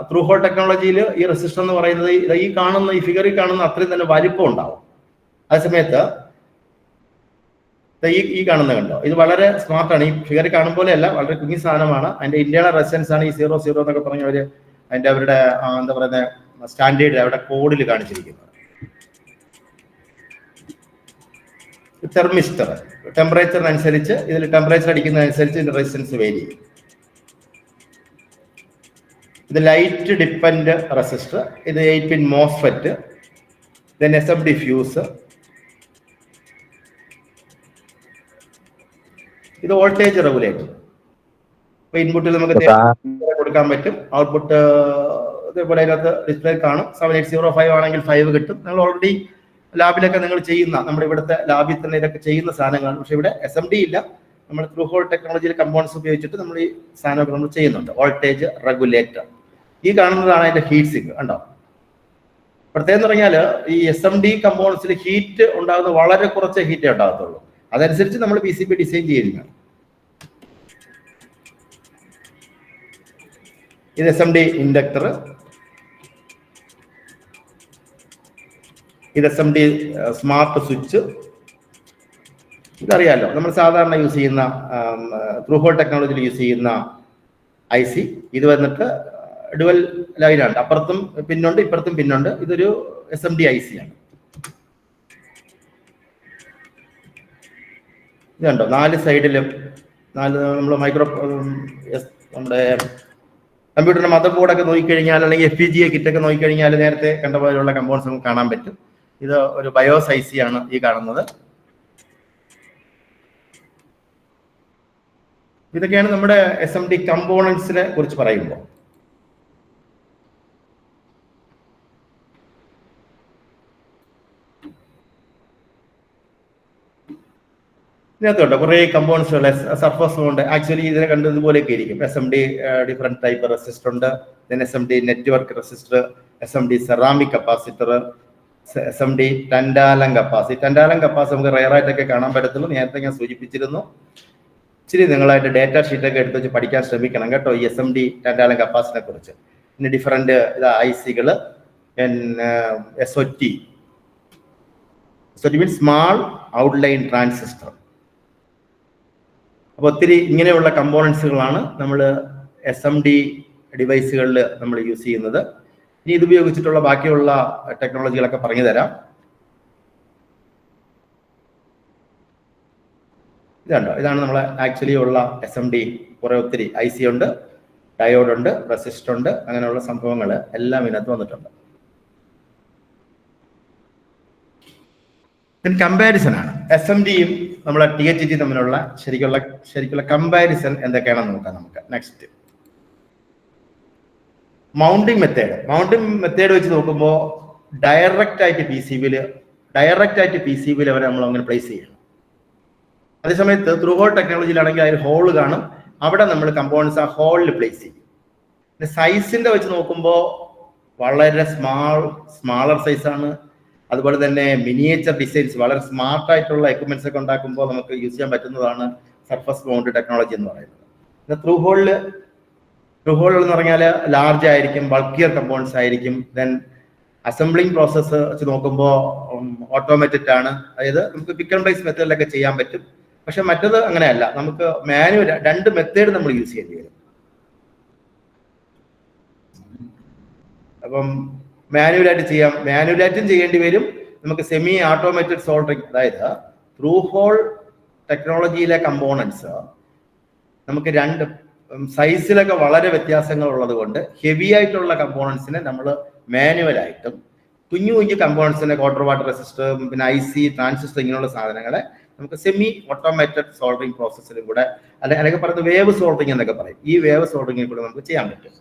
ത്രൂ ഹോൾ ടെക്നോളജിയിൽ ഈ റെസിസ്റ്റർ എന്ന് പറയുന്നത് ഈ ഫിഗറിൽ കാണുന്ന അത്രയും തന്നെ വലിപ്പം ഉണ്ടാവും. അതേസമയത്ത് ഈ കാണുന്ന കണ്ടോ, ഇത് വളരെ സ്മാർട്ടാണ്. ഈ ഫിഗറിൽ കാണും പോലെയല്ല, വളരെ കുഞ്ഞി സാധനമാണ്. അതിന്റെ ഇന്റേണൽ റെസിസ്റ്റൻസ് ആണ് ഈ 00 എന്നൊക്കെ പറഞ്ഞ അവരുടെ എന്താ പറയുന്ന സ്റ്റാൻഡേർഡ് അവിടെ കോഡിൽ കാണിച്ചിരിക്കുന്നത്. തെർമിസ്റ്റർ, ടെമ്പറേച്ചറിനനുസരിച്ച് ഇതിൽ ടെമ്പറേച്ചർ അടിക്കുന്നതനുസരിച്ച് ഇതിന്റെ റെസിസ്റ്റൻസ് വേരി ചെയ്യും. ഇത് ലൈറ്റ് ഡിപ്പെൻഡ് റെസിസ്റ്റർ. ഇത് 8 പിൻ മോസ്ഫെറ്റ്. Then SMD fuse. ഇത് വോൾട്ടേജ് റെഗുലേറ്റർ. ഇപ്പൊ ഇൻപുട്ടിൽ നമുക്ക് കൊടുക്കാൻ പറ്റും, ഔട്ട്പുട്ട് ഇതേപോലെ അതിനകത്ത് ഡിസ്പ്ലേ കാണും. 7805 ആണെങ്കിൽ 5 കിട്ടും. നിങ്ങൾ ഓൾറെഡി ലാബിലൊക്കെ നിങ്ങൾ ചെയ്യുന്ന, നമ്മുടെ ഇവിടുത്തെ ലാബിൽ തന്നെ ഇതൊക്കെ ചെയ്യുന്ന സാധനങ്ങളാണ്. പക്ഷെ ഇവിടെ SMD ഇല്ല, നമ്മൾ ത്രൂ ഹോൾ ടെക്നോളജിയിൽ കമ്പോണൻസ് ഉപയോഗിച്ചിട്ട് നമ്മൾ ഈ സാധനമൊക്കെ നമ്മൾ ചെയ്യുന്നുണ്ട്. Voltage regulator. ഈ കാണുന്നതാണ് അതിന്റെ ഹീറ്റ് സിങ്ക്. കണ്ടോ, പ്രത്യേകം എന്ന് പറഞ്ഞാൽ ഈ SMD കമ്പോണൻസിൽ ഹീറ്റ് ഉണ്ടാകുന്ന വളരെ കുറച്ച് ഹീറ്റേ ഉണ്ടാകത്തുള്ളൂ. അതനുസരിച്ച് നമ്മൾ PCB ഡിസൈൻ ചെയ്യുന്നതാണ്. ഇത് SMD ഇൻഡക്ടർ. ഇത് SMD സ്മാർട്ട് സ്വിച്ച്. ഇതറിയാലോ, നമ്മൾ സാധാരണ യൂസ് ചെയ്യുന്ന ത്രൂ ഹോൾ ടെക്നോളജിയിൽ യൂസ് ചെയ്യുന്ന IC. ഇത് വന്നിട്ട് ഡുവൽ ലൈനാണ്, അപ്പുറത്തും പിന്നുണ്ട് ഇപ്പുറത്തും പിന്നുണ്ട്. ഇതൊരു SMD IC ആണ്. ഇത് കണ്ടോ, 4 സൈഡിലും 4 നമ്മൾ നമ്മുടെ കമ്പ്യൂട്ടറിന്റെ മദർ ബോർഡൊക്കെ നോക്കിക്കഴിഞ്ഞാൽ, അല്ലെങ്കിൽ FPGA കിറ്റൊക്കെ നോക്കിക്കഴിഞ്ഞാൽ നേരത്തെ കണ്ട പോലെയുള്ള കമ്പോണൻസ് നമുക്ക് കാണാൻ പറ്റും. ഇത് ഒരു ബയോസ് IC ആണ് ഈ കാണുന്നത്. ഇതൊക്കെയാണ് നമ്മുടെ SMD കമ്പോണൻസിനെ കുറിച്ച് പറയുമ്പോൾ. ഇതിനകത്തുണ്ട് കുറേ കമ്പോണൻസുകൾ. സർഫസ് കൊണ്ട് ആക്ച്വലി ഇതിനെ കണ്ടതുപോലെയൊക്കെ ഇരിക്കും. SMD ഡിഫറെന്റ് ടൈപ്പ് റെസിസ്റ്റർ ഉണ്ട്. SMD network resistor, SMD ceramic capacitor, SMD tantalum capacitor. Tantalum capacitor നമുക്ക് റയറായിട്ടൊക്കെ കാണാൻ പറ്റത്തുള്ളൂ. നേരത്തെ ഞാൻ സൂചിപ്പിച്ചിരുന്നു. ഇച്ചിരി നിങ്ങളായിട്ട് ഡേറ്റ ഷീറ്റൊക്കെ എടുത്ത് വെച്ച് പഠിക്കാൻ ശ്രമിക്കണം കേട്ടോ, ഈ SMD ടൻഡാലം കപ്പാസിറ്ററിനെ കുറിച്ച്. പിന്നെ ഡിഫറെന്റ് IC-കൾ, SOT means small outline transistor. അപ്പോൾ ഒത്തിരി ഇങ്ങനെയുള്ള കമ്പോണൻസുകളാണ് നമ്മൾ SMD ഡിവൈസുകളിൽ നമ്മൾ യൂസ് ചെയ്യുന്നത്. ഇനി ഇത് ഉപയോഗിച്ചിട്ടുള്ള ബാക്കിയുള്ള ടെക്നോളജികളൊക്കെ പറഞ്ഞു തരാം. ഇതുണ്ടോ, ഇതാണ് നമ്മളെ ആക്ച്വലി ഉള്ള SMD. കുറെ ഒത്തിരി IC ഉണ്ട്, ഡയോഡ് ഉണ്ട്, റെസിസ്റ്റർ ഉണ്ട്, അങ്ങനെയുള്ള സംഭവങ്ങൾ എല്ലാം ഇതിനകത്ത് വന്നിട്ടുണ്ട്. കമ്പാരിസൺ ആണ് SMD-യും നമ്മളെ THG തമ്മിലുള്ള ശരിക്കുള്ള കമ്പാരിസൺ എന്തൊക്കെയാണെന്ന് നോക്കാം നമുക്ക്. നെക്സ്റ്റ്, മൗണ്ടിങ് മെത്തേഡ് വെച്ച് നോക്കുമ്പോൾ ഡയറക്റ്റ് ആയിട്ട് PCB-യിൽ അവരെ നമ്മൾ അങ്ങനെ പ്ലേസ് ചെയ്യണം. അതേസമയത്ത് ത്രൂ ഹോൾ ടെക്നോളജിയിലാണെങ്കിൽ അതിൽ ഹോള് കാണും, അവിടെ നമ്മൾ കമ്പോണൻസ് ആ ഹോളിൽ പ്ലേസ് ചെയ്യും. പിന്നെ സൈസിന്റെ വെച്ച് നോക്കുമ്പോൾ വളരെ സ്മാളർ സൈസാണ്. അതുപോലെ തന്നെ മിനിയേച്ചർ ഡിസൈൻസ്, വളരെ സ്മാർട്ടായിട്ടുള്ള എക്യുപ്മെന്റ്സ് ഒക്കെ ഉണ്ടാക്കുമ്പോൾ നമുക്ക് യൂസ് ചെയ്യാൻ പറ്റുന്നതാണ്. സർഫസ് മൗണ്ട് ടെക്നോളജി എന്ന് പറയുന്നത്. ത്രൂ ഹോൾ എന്ന് പറഞ്ഞാൽ ലാർജ് ആയിരിക്കും, ബൾക്കിയർ കമ്പോണൻസ് ആയിരിക്കും. ദെൻ അസംബ്ലിംഗ് പ്രോസസ്സ് വെച്ച് നോക്കുമ്പോൾ ഓട്ടോമാറ്റഡ് ആണ്, അതായത് നമുക്ക് പിക്ക് ആൻഡ് പ്ലേസ് മെത്തേഡിലൊക്കെ ചെയ്യാൻ പറ്റും. പക്ഷെ മറ്റത് അങ്ങനെയല്ല, നമുക്ക് മാനുവൽ 2 മെത്തേഡ് നമ്മൾ യൂസ് ചെയ്യേണ്ടി വരും. അപ്പം മാനുവലായിട്ടും ചെയ്യേണ്ടി വരും. നമുക്ക് സെമി ഓട്ടോമേറ്റഡ് സോൾഡറിങ്, അതായത് ത്രൂ ഹോൾ ടെക്നോളജിയിലെ കമ്പോണൻസ് നമുക്ക് 2 സൈസിലൊക്കെ വളരെ വ്യത്യാസങ്ങൾ ഉള്ളത് കൊണ്ട് ഹെവി ആയിട്ടുള്ള കമ്പോണൻസിനെ നമ്മൾ മാനുവലായിട്ടും, കുഞ്ഞു കമ്പോണൻസിനെ ക്വാർട്ടർ വാട്ടർ റെസിസ്റ്റർ, പിന്നെ IC, ട്രാൻസിസ്റ്റർ, ഇങ്ങനെയുള്ള സാധനങ്ങളെ നമുക്ക് സെമി ഓട്ടോമേറ്റഡ് സോൾഡറിങ് പ്രോസസ്സിലും കൂടെ, അല്ലെങ്കിൽ പറയുന്നത് വേവ് സോൾഡറിങ് എന്നൊക്കെ പറയും, ഈ വേവ് സോൾഡറിങ്ങിൽ കൂടെ നമുക്ക് ചെയ്യാൻ പറ്റും.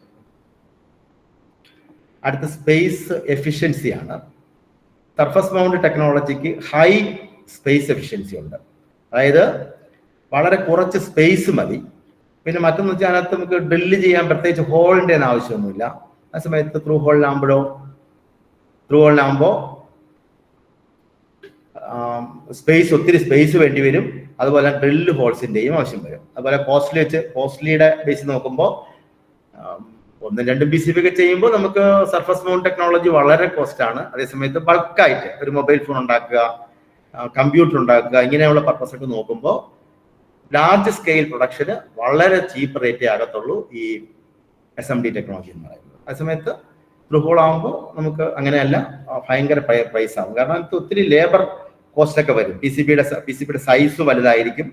അടുത്ത സ്പേസ് എഫിഷ്യൻസി ആണ്. സർഫസ് മൗണ്ട് ടെക്നോളജിക്ക് ഹൈ സ്പേസ് എഫിഷ്യൻസി ഉണ്ട്, അതായത് വളരെ കുറച്ച് സ്പേസ് മതി. പിന്നെ മറ്റൊന്ന് വെച്ചാൽ അതിനകത്ത് നമുക്ക് ഡ്രില്ല് ചെയ്യാൻ പ്രത്യേകിച്ച് ഹോളിൻ്റെ ആവശ്യമൊന്നുമില്ല. ആ സമയത്ത് ത്രൂ ഹോളിനാകുമ്പോൾ ഒത്തിരി സ്പേസ് വേണ്ടി വരും. അതുപോലെ ഡ്രില്ല് ഹോൾസിന്റെയും ആവശ്യം വരും. അതുപോലെ കോസ്റ്റ്ലിയുടെ ബേസ് നോക്കുമ്പോൾ 1-2 PCB ഒക്കെ ചെയ്യുമ്പോൾ നമുക്ക് സർഫസ് മൗണ്ട് ടെക്നോളജി വളരെ കോസ്റ്റ് ആണ്. അതേസമയത്ത് ബൾക്കായിട്ട് ഒരു മൊബൈൽ ഫോൺ ഉണ്ടാക്കുക, കമ്പ്യൂട്ടർ ഉണ്ടാക്കുക, ഇങ്ങനെയുള്ള പർപ്പസ് ഒക്കെ നോക്കുമ്പോൾ ലാർജ് സ്കെയിൽ പ്രൊഡക്ഷന് വളരെ ചീപ്പ് റേറ്റേ ആകത്തുള്ളൂ ഈ SMD ടെക്നോളജി എന്ന് പറയുന്നത്. അതേസമയത്ത് ത്രൂ ഹോൾ ആകുമ്പോൾ നമുക്ക് അങ്ങനെയല്ല, ഭയങ്കര പ്രൈസ് ആകും. കാരണം അതിന് ഒത്തിരി ലേബർ കോസ്റ്റ് ഒക്കെ വരും. PCBയുടെ സൈസ് വലുതായിരിക്കും,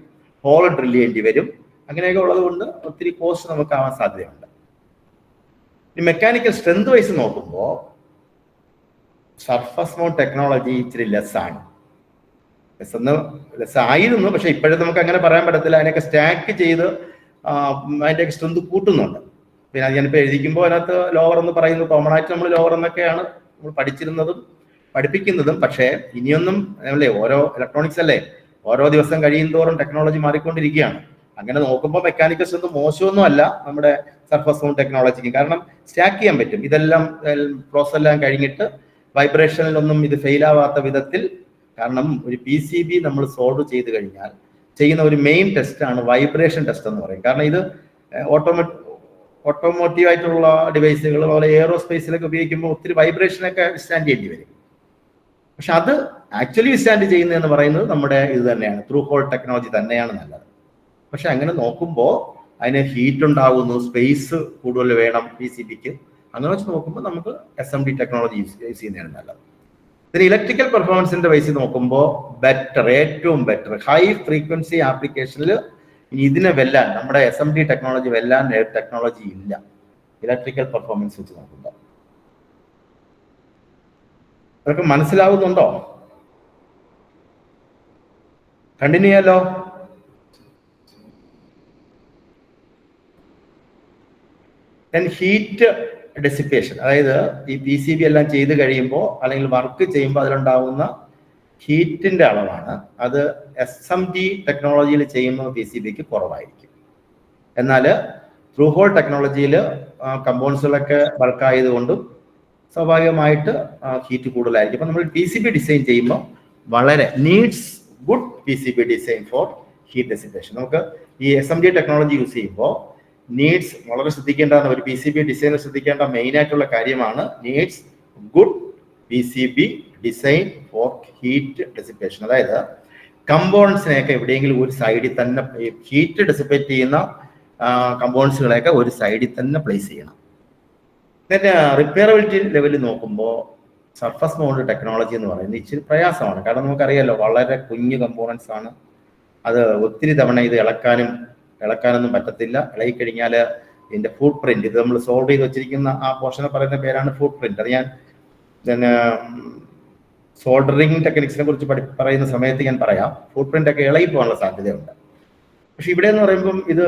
ഹോൾ ഡ്രിൽ ചെയ്യേണ്ടി വരും. അങ്ങനെയൊക്കെ ഉള്ളത് കൊണ്ട് ഒത്തിരി കോസ്റ്റ് നമുക്ക് ആവാൻ സാധ്യതയുണ്ട്. ഈ മെക്കാനിക്കൽ സ്ട്രെങ്ത് വൈസ് നോക്കുമ്പോൾ സർഫസ് മൗണ്ട് ടെക്നോളജി ഇച്ചിരി ലെസ് ആയിരുന്നു. പക്ഷെ ഇപ്പോഴും നമുക്ക് അങ്ങനെ പറയാൻ പറ്റത്തില്ല. അതിനൊക്കെ സ്റ്റാക്ക് ചെയ്ത് അതിൻ്റെ സ്ട്രെങ്ത് കൂട്ടുന്നുണ്ട്. പിന്നെ അത് ഞാനിപ്പോൾ എഴുതിക്കുമ്പോൾ അതിനകത്ത് ലോവർ എന്ന് പറയുന്നത് കോമൺ ആയിട്ട് നമ്മൾ ലോവർ എന്നൊക്കെയാണ് നമ്മൾ പഠിച്ചിരുന്നതും പഠിപ്പിക്കുന്നതും. പക്ഷേ ഇനിയൊന്നും അല്ലേ, ഓരോ ഇലക്ട്രോണിക്സ് അല്ലേ, ഓരോ ദിവസം കഴിയും തോറും ടെക്നോളജി മാറിക്കൊണ്ടിരിക്കുകയാണ്. അങ്ങനെ നോക്കുമ്പോൾ മെക്കാനിക്കൽ സ്ട്രെങ്ത് മോശമൊന്നും അല്ല നമ്മുടെ സർഫസ് മൗണ്ട് ടെക്നോളജിക്ക്. കാരണം സ്റ്റാക്ക് ചെയ്യാൻ പറ്റും. ഇതെല്ലാം പ്രോസസ് എല്ലാം കഴിഞ്ഞിട്ട് വൈബ്രേഷനിലൊന്നും ഇത് ഫെയിൽ ആവാത്ത വിധത്തിൽ. കാരണം ഒരു PCB നമ്മൾ സോൾവ് ചെയ്ത് കഴിഞ്ഞാൽ ചെയ്യുന്ന ഒരു മെയിൻ ടെസ്റ്റാണ് വൈബ്രേഷൻ ടെസ്റ്റ് എന്ന് പറയും. കാരണം ഇത് ഓട്ടോമോട്ടീവ് ആയിട്ടുള്ള ഡിവൈസുകൾ, അതുപോലെ എയറോസ്പേസിലൊക്കെ ഉപയോഗിക്കുമ്പോൾ ഒത്തിരി വൈബ്രേഷനൊക്കെ വിസ്റ്റാൻഡ് ചെയ്യേണ്ടി വരും. പക്ഷെ അത് ആക്ച്വലി വിസ്റ്റാൻഡ് ചെയ്യുന്നതെന്ന് പറയുന്നത് നമ്മുടെ ഇത് തന്നെയാണ്, ത്രൂ ഹോൾ ടെക്നോളജി തന്നെയാണ് നല്ലത്. പക്ഷെ അങ്ങനെ നോക്കുമ്പോൾ അതിന് ഹീറ്റ് ഉണ്ടാകുന്നു, സ്പേസ് കൂടുതൽ വേണം PCBക്ക്. അങ്ങനെ വെച്ച് നോക്കുമ്പോൾ നമുക്ക് SMD ടെക്നോളജി യൂസ് ചെയ്യുന്നതാണ് നല്ലത്. ഇതിന് ഇലക്ട്രിക്കൽ പെർഫോമൻസിന്റെ വൈസ് നോക്കുമ്പോൾ ഏറ്റവും ബെറ്റർ ഹൈ ഫ്രീക്വൻസി ആപ്ലിക്കേഷനിൽ ഇതിനെ വെല്ലാൻ നമ്മുടെ SMD ടെക്നോളജി വെല്ലാൻ ടെക്നോളജി ഇല്ല ഇലക്ട്രിക്കൽ പെർഫോമൻസ് വെച്ച് നോക്കുമ്പോൾ. അതൊക്കെ മനസ്സിലാവുന്നുണ്ടോ? കണ്ടിന്യൂ ചെയ്യാലോ? ഹീറ്റ് ഡെസിപ്പേഷൻ, അതായത് ഈ PCB എല്ലാം ചെയ്ത് കഴിയുമ്പോൾ അല്ലെങ്കിൽ വർക്ക് ചെയ്യുമ്പോൾ അതിലുണ്ടാകുന്ന ഹീറ്റിന്റെ അളവാണ്. അത് SMD ടെക്നോളജിയിൽ ചെയ്യുമ്പോൾ PCBക്ക് കുറവായിരിക്കും. എന്നാൽ ത്രൂ ഹോൾ ടെക്നോളജിയിൽ കമ്പോണൻസുകളൊക്കെ ബൾക്കായതുകൊണ്ടും സ്വാഭാവികമായിട്ട് ഹീറ്റ് കൂടുതലായിരിക്കും. അപ്പം നമ്മൾ PCB ഡിസൈൻ ചെയ്യുമ്പോൾ വളരെ needs good PCB design for heat dissipation. നമുക്ക് ഈ SMD ടെക്നോളജി യൂസ് ചെയ്യുമ്പോൾ നീഡ്സ് വളരെ ശ്രദ്ധിക്കേണ്ടതാണ്. ഒരു PCB ഡിസൈനർ ശ്രദ്ധിക്കേണ്ട മെയിൻ ആയിട്ടുള്ള കാര്യമാണ് needs good PCB design for heat dissipation. അതായത് കമ്പോണൻസിനെയൊക്കെ എവിടെയെങ്കിലും ഒരു സൈഡിൽ തന്നെ, ഹീറ്റ് ഡെസിപ്പേറ്റ് ചെയ്യുന്ന കമ്പോണൻസുകളെയൊക്കെ ഒരു സൈഡിൽ തന്നെ പ്ലേസ് ചെയ്യണം. പിന്നെ റിപ്പയറബിലിറ്റി ലെവലിൽ നോക്കുമ്പോൾ സർഫസ് മൗണ്ട് ടെക്നോളജി എന്ന് പറയുന്നത് ഇച്ചിരി പ്രയാസമാണ്. കാരണം നമുക്കറിയാലോ, വളരെ കുഞ്ഞു കമ്പോണൻസ് ആണ്. അത് ഒത്തിരി തവണ ഇത് ഇളക്കാനൊന്നും പറ്റത്തില്ല. ഇളകിക്കഴിഞ്ഞാൽ ഇതിന്റെ ഫുട് പ്രിന്റ്, ഇത് നമ്മൾ സോൾവ് ചെയ്ത് വെച്ചിരിക്കുന്ന ആ പോർഷനെ പറയുന്ന പേരാണ് ഫുട് പ്രിന്റ്. അത് ഞാൻ സോൾഡറിങ് ടെക്നിക്സിനെ കുറിച്ച് പറയുന്ന സമയത്ത് ഞാൻ പറയാം. ഫുട് പ്രിന്റ് ഒക്കെ ഇളകി പോകാനുള്ള സാധ്യതയുണ്ട്. പക്ഷെ ഇവിടെ എന്ന് പറയുമ്പം ഇത്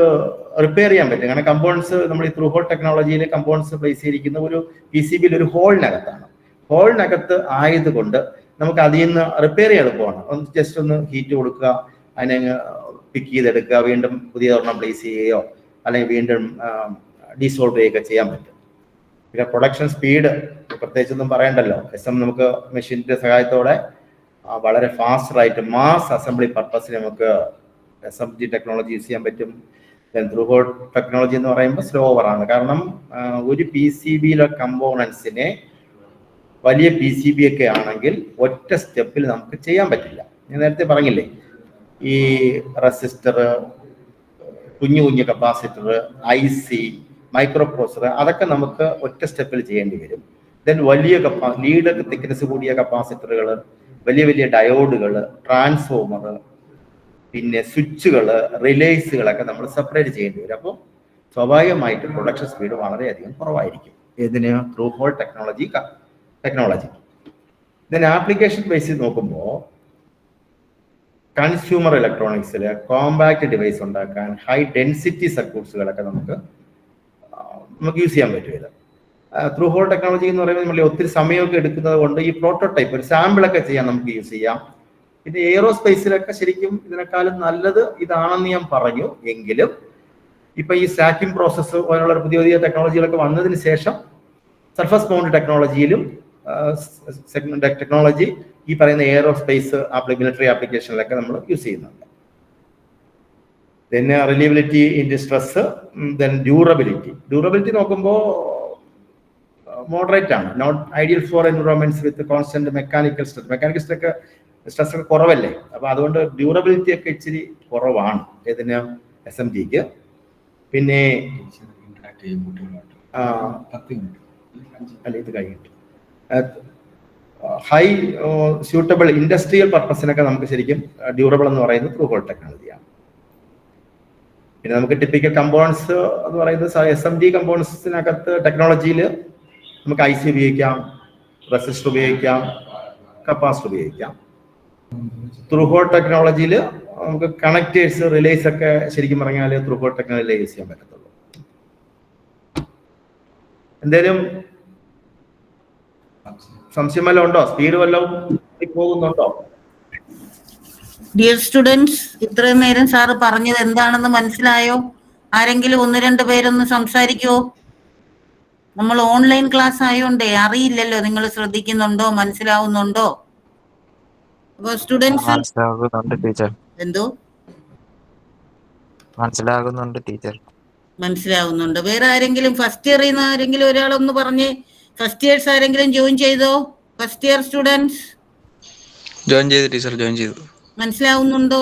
റിപ്പയർ ചെയ്യാൻ പറ്റും. കാരണം കമ്പോണൻസ് നമ്മൾ ഈ ത്രൂ ഹോൾ ടെക്നോളജിയിൽ കമ്പോണൻസ് പ്ലേസ് ചെയ്തിരിക്കുന്ന ഒരു PCBയിൽ ഒരു ഹോളിനകത്താണ്. ഹോളിനകത്ത് ആയതുകൊണ്ട് നമുക്ക് അതിൽ നിന്ന് റിപ്പയർ ചെയ്യാൻ എളുപ്പമാണ്. ജസ്റ്റ് ഒന്ന് ഹീറ്റ് കൊടുക്കുക, അതിനെ പിക്ക് ചെയ്തെടുക്കുക, വീണ്ടും പുതിയ ഒരെണ്ണം പ്ലേസ് ചെയ്യുകയോ അല്ലെങ്കിൽ വീണ്ടും ഡീസോൾവ് ചെയ്യുകയൊക്കെ ചെയ്യാൻ പറ്റും. പിന്നെ പ്രൊഡക്ഷൻ സ്പീഡ് പ്രത്യേകിച്ചൊന്നും പറയണ്ടല്ലോ. നമുക്ക് മെഷീൻ്റെ സഹായത്തോടെ വളരെ ഫാസ്റ്ററായിട്ട് മാസ് അസംബ്ലി പർപ്പസിന് നമുക്ക് SMG ടെക്നോളജി യൂസ് ചെയ്യാൻ പറ്റും. ത്രൂ ഹോൾ ടെക്നോളജി എന്ന് പറയുമ്പോൾ സ്ലോവറാണ്. കാരണം ഒരു PCBയിലെ കമ്പോണൻസിനെ വലിയ PCB ഒക്കെ ആണെങ്കിൽ ഒറ്റ സ്റ്റെപ്പിൽ നമുക്ക് ചെയ്യാൻ പറ്റില്ല. ഞാൻ നേരത്തെ പറഞ്ഞില്ലേ, ഈ റെസിസ്റ്റർ, കുഞ്ഞു കുഞ്ഞു കപ്പാസിറ്റർ, IC, മൈക്രോ പ്രോസസർ, അതൊക്കെ നമുക്ക് ഒറ്റ സ്റ്റെപ്പിൽ ചെയ്യേണ്ടി വരും. ദെൻ വലിയ ലീഡ് തിക്നെസ് കൂടിയ കപ്പാസിറ്ററുകൾ, വലിയ വലിയ ഡയോഡുകൾ, ട്രാൻസ്ഫോമർ, പിന്നെ സ്വിച്ചുകൾ, റിലേസുകളൊക്കെ നമ്മൾ സെപ്പറേറ്റ് ചെയ്യേണ്ടി വരും. അപ്പോൾ സ്വാഭാവികമായിട്ടും പ്രൊഡക്ഷൻ സ്പീഡ് വളരെയധികം കുറവായിരിക്കും ഇതിന് through hole technology. Then application ബേസിൽ നോക്കുമ്പോൾ കൺസ്യൂമർ ഇലക്ട്രോണിക്സിൽ കോമ്പാക്ട് ഡിവൈസ് ഉണ്ടാക്കാൻ ഹൈ ഡെൻസിറ്റി സർക്യൂട്ട്സുകളൊക്കെ നമുക്ക് യൂസ് ചെയ്യാൻ പറ്റും. ഇത് ത്രൂ ഹോൾ ടെക്നോളജി എന്ന് പറയുമ്പോൾ നമ്മൾ ഒത്തിരി സമയമൊക്കെ എടുക്കുന്നത് കൊണ്ട് ഈ പ്രോട്ടോടൈപ്പ്, ഒരു സാമ്പിളൊക്കെ ചെയ്യാൻ നമുക്ക് യൂസ് ചെയ്യാം. പിന്നെ എയ്റോസ്പേസിലൊക്കെ ശരിക്കും ഇതിനേക്കാളും നല്ലത് ഇതാണെന്ന് ഞാൻ പറഞ്ഞു. എങ്കിലും ഇപ്പൊ ഈ സ്റ്റാക്കിംഗ് പ്രോസസ്സ് പോലുള്ള പുതിയ പുതിയ ടെക്നോളജികളൊക്കെ വന്നതിന് ശേഷം സർഫസ് മൗണ്ട് ടെക്നോളജിയിലും ടെക്നോളജി ഈ പറയുന്ന എയ്റോസ്പേസ് മിലിറ്ററി ആപ്ലിക്കേഷനിലൊക്കെ നമ്മൾ യൂസ് ചെയ്യുന്നുണ്ട്. Then reliability in stress, then durability നോക്കുമ്പോൾ മോഡറേറ്റ് ആണ്. Not ideal for environments with constant mechanical stress ഒക്കെ കുറവല്ലേ. അപ്പൊ അതുകൊണ്ട് ഡ്യൂറബിലിറ്റി ഒക്കെ ഇച്ചിരി കുറവാണ് ഇതിന് SMGക്ക്. പിന്നെ അല്ല, ഇത് കഴിഞ്ഞിട്ട് ഹൈ സ്യൂട്ടബിൾ ഇൻഡസ്ട്രിയൽ പർപ്പസിനൊക്കെ നമുക്ക് ശരിക്കും ഡ്യൂറബിൾ എന്ന് പറയുന്നത് ത്രൂ ഹോൾ ടെക്നോളജിയാണ്. പിന്നെ നമുക്ക് ടിപ്പിക്കൽ കമ്പോണൻസ് എന്ന് പറയുന്നത് SMG കമ്പോണൻസിനകത്ത് ടെക്നോളജിയിൽ നമുക്ക് IC ഉപയോഗിക്കാം, റെസിസ്റ്റർ ഉപയോഗിക്കാം, കപ്പാസിറ്റർ ഉപയോഗിക്കാം. ത്രൂ ഹോൾ ടെക്നോളജിയിൽ നമുക്ക് കണക്ടേഴ്സ്, റിലേസ് ഒക്കെ ശരിക്കും പറഞ്ഞാൽ ത്രൂ ഹോൾ ടെക്നോളജിയിൽ യൂസ് ചെയ്യാൻ പറ്റത്തുള്ളൂ. എന്തേലും സംശയം വല്ലതും ഉണ്ടോ? സ്പീഡ് വല്ലതും പോകുന്നുണ്ടോ? ഡിയർ സ്റ്റുഡൻസ്, ഇത്രയും നേരം സാറ് പറഞ്ഞത് എന്താണെന്ന് മനസ്സിലായോ? ആരെങ്കിലും 1-2 പേരൊന്ന് സംസാരിക്കുവോ? നമ്മൾ ഓൺലൈൻ ക്ലാസ് ആയോണ്ടേ അറിയില്ലല്ലോ നിങ്ങൾ ശ്രദ്ധിക്കുന്നുണ്ടോ, മനസ്സിലാവുന്നുണ്ടോ? അപ്പൊ സ്റ്റുഡൻസ് എന്തോ മനസ്സിലാവുന്നുണ്ട്. വേറെ ആരെങ്കിലും ഫസ്റ്റ് ഇയറിൽ നിന്ന് ആരെങ്കിലും ഒരാളൊന്ന് പറഞ്ഞേ. ഫസ്റ്റ് ഇയേഴ്സ് ആരെങ്കിലും ജോയിൻ ചെയ്തോ? ഫസ്റ്റ് ഇയർ സ്റ്റുഡൻസ് ജോയിൻ ചെയ്തു ടീച്ചർ, ജോയിൻ ചെയ്തു. മനസ്സിലാവുന്നുണ്ടോ?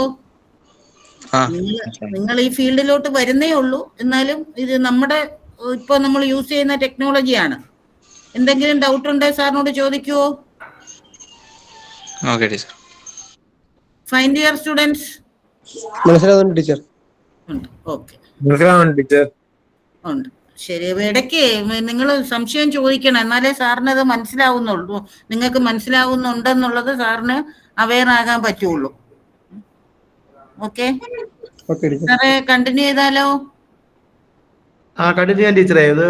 നിങ്ങൾ ഈ ഫീൽഡിലോട്ട് വരുന്നേ ഉള്ളൂ. എന്നാലും ഇത് നമ്മുടെ ഇപ്പൊ നമ്മൾ യൂസ് ചെയ്യുന്ന ടെക്നോളജിയാണ്. എന്തെങ്കിലും ഡൗട്ട് ഉണ്ടെങ്കിൽ സാറിനോട് ചോദിക്കുവോ? Okay teacher. Final year students മനസ്സിലാവുന്നുണ്ട് ടീച്ചർ. ഉണ്ട്. ഓക്കെ, മനസ്സിലാവുന്നുണ്ട് ടീച്ചർ. ഉണ്ട്. ശരി. ഇടയ്ക്ക് നിങ്ങൾ സംശയം ചോദിക്കണം, എന്നാലേ സാറിന് അത് മനസ്സിലാവുന്നുള്ളൂ. നിങ്ങൾക്ക് മനസ്സിലാവുന്നുണ്ടെന്നുള്ളത് സാറിന് അവെയർ ആകാൻ പറ്റുള്ളൂ. ഓക്കെ സാറേ, കണ്ടിന്യൂ ചെയ്താലോ? കണ്ടിന്യൂ ചെയ്യാൻ ടീച്ചറേ. ഇത്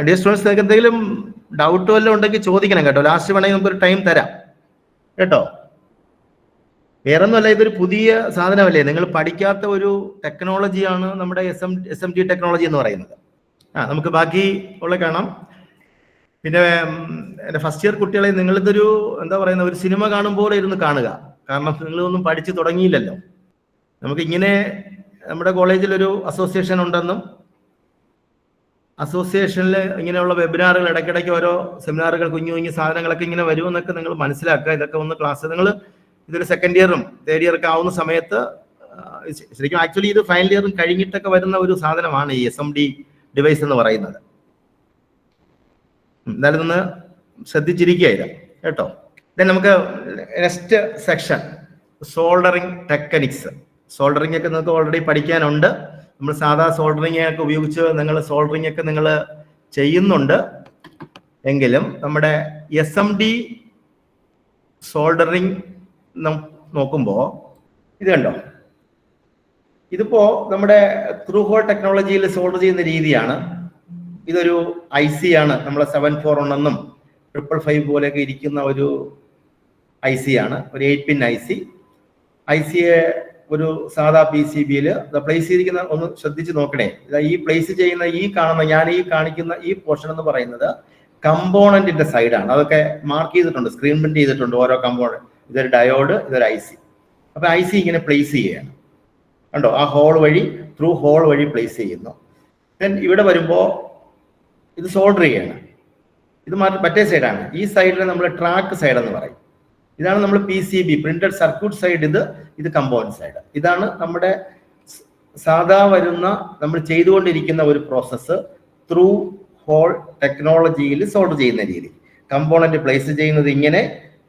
ഡിയർ സ്റ്റുഡൻസ്, നിങ്ങൾക്ക് എന്തെങ്കിലും ഡൗട്ട് വല്ലതും ഉണ്ടെങ്കിൽ ചോദിക്കണം കേട്ടോ. ലാസ്റ്റ് വേണമെങ്കിൽ നമുക്കൊരു ടൈം തരാം കേട്ടോ. വേറെ ഒന്നുമല്ല, ഇതൊരു പുതിയ സാധനമല്ലേ, നിങ്ങൾ പഠിക്കാത്ത ഒരു ടെക്നോളജിയാണ് നമ്മുടെ SMG ടെക്നോളജി എന്ന് പറയുന്നത്. നമുക്ക് ബാക്കി ഉള്ള കാണാം. പിന്നെ എൻ്റെ ഫസ്റ്റ് ഇയർ കുട്ടികളെ നിങ്ങളിതൊരു എന്താ പറയുന്ന ഒരു സിനിമ കാണുമ്പോൾ ഇരുന്ന് കാണുക. കാരണം നിങ്ങളൊന്നും പഠിച്ചു തുടങ്ങിയില്ലല്ലോ. നമുക്കിങ്ങനെ നമ്മുടെ കോളേജിലൊരു അസോസിയേഷൻ ഉണ്ടെന്നും അസോസിയേഷനിൽ ഇങ്ങനെയുള്ള വെബിനാറുകൾ ഇടയ്ക്കിടയ്ക്ക് ഓരോ സെമിനാറുകൾ, കുഞ്ഞു കുഞ്ഞു സാധനങ്ങളൊക്കെ ഇങ്ങനെ വരുമെന്നൊക്കെ നിങ്ങൾ മനസ്സിലാക്കുക. ഇതൊക്കെ ഒന്ന് ക്ലാസ് നിങ്ങൾ ഇതൊരു സെക്കൻഡ് ഇയറും തേർഡ് ഇയറൊക്കെ ആവുന്ന സമയത്ത് ശരിക്കും ആക്ച്വലി ഇത് ഫൈനൽ ഇയറും കഴിഞ്ഞിട്ടൊക്കെ വരുന്ന ഒരു സാധനമാണ് ഈ SMD ഡിവൈസ് എന്ന് പറയുന്നത്. എന്തായാലും ഒന്ന് ശ്രദ്ധിച്ചിരിക്കുകയായിരുന്നു കേട്ടോ. ദെൻ നമുക്ക് next section soldering techniques. Soldering ഒക്കെ നിങ്ങൾക്ക് ഓൾറെഡി പഠിക്കാനുണ്ട്. നമ്മൾ സാധാ സോൾഡറിങ് ഒക്കെ ഉപയോഗിച്ച് സോൾഡറിങ് ഒക്കെ നിങ്ങൾ ചെയ്യുന്നുണ്ട്. എങ്കിലും നമ്മുടെ SMD സോൾഡറിങ് നോക്കുമ്പോൾ ഇത് കണ്ടോ, ഇതിപ്പോ നമ്മുടെ ത്രൂ ഹോൾ ടെക്നോളജിയിൽ സോൾഡർ ചെയ്യുന്ന രീതിയാണ്. ഇതൊരു IC ആണ്, നമ്മളെ 741 എന്നും 555 പോലെയൊക്കെ ഇരിക്കുന്ന ഒരു IC ആണ്. ഒരു 8-pin IC-യെ ഒരു സാധാ PCBയിൽ പ്ലേസ് ചെയ്തിരിക്കുന്ന ഒന്ന് ശ്രദ്ധിച്ച് നോക്കണേ. ഈ പ്ലേസ് ചെയ്യുന്ന ഞാൻ ഈ കാണിക്കുന്ന ഈ പോർഷൻ എന്ന് പറയുന്നത് കമ്പോണന്റിന്റെ സൈഡാണ്. അതൊക്കെ മാർക്ക് ചെയ്തിട്ടുണ്ട്, സ്ക്രീൻ പ്രിന്റ് ചെയ്തിട്ടുണ്ട് ഓരോ കമ്പോണന്റ്. ഇതൊരു ഡയോഡ്, ഇതൊരു IC. അപ്പൊ IC ഇങ്ങനെ പ്ലേസ് ചെയ്യുകയാണ്, കണ്ടോ? ആ ഹോൾ വഴി, ത്രൂ ഹോൾ വഴി പ്ലേസ് ചെയ്യുന്നു. ദെൻ ഇവിടെ വരുമ്പോൾ ഇത് സോൾഡർ ചെയ്യാണ്. ഇത് മറ്റേ സൈഡാണ്. ഈ സൈഡിൽ നമ്മൾ ട്രാക്ക് സൈഡ് എന്ന് പറയും. ഇതാണ് നമ്മൾ PCB പ്രിന്റഡ് സർക്യൂട്ട് സൈഡ്, ഇത് കമ്പോണന്റ് സൈഡ്. ഇതാണ് നമ്മുടെ സാധാ വരുന്ന നമ്മൾ ചെയ്തുകൊണ്ടിരിക്കുന്ന ഒരു പ്രോസസ്സ് ത്രൂ ഹോൾ ടെക്നോളജിയിൽ സോൾഡർ ചെയ്യുന്ന രീതി. കമ്പോണന്റ് പ്ലേസ് ചെയ്യുന്നത് ഇങ്ങനെ,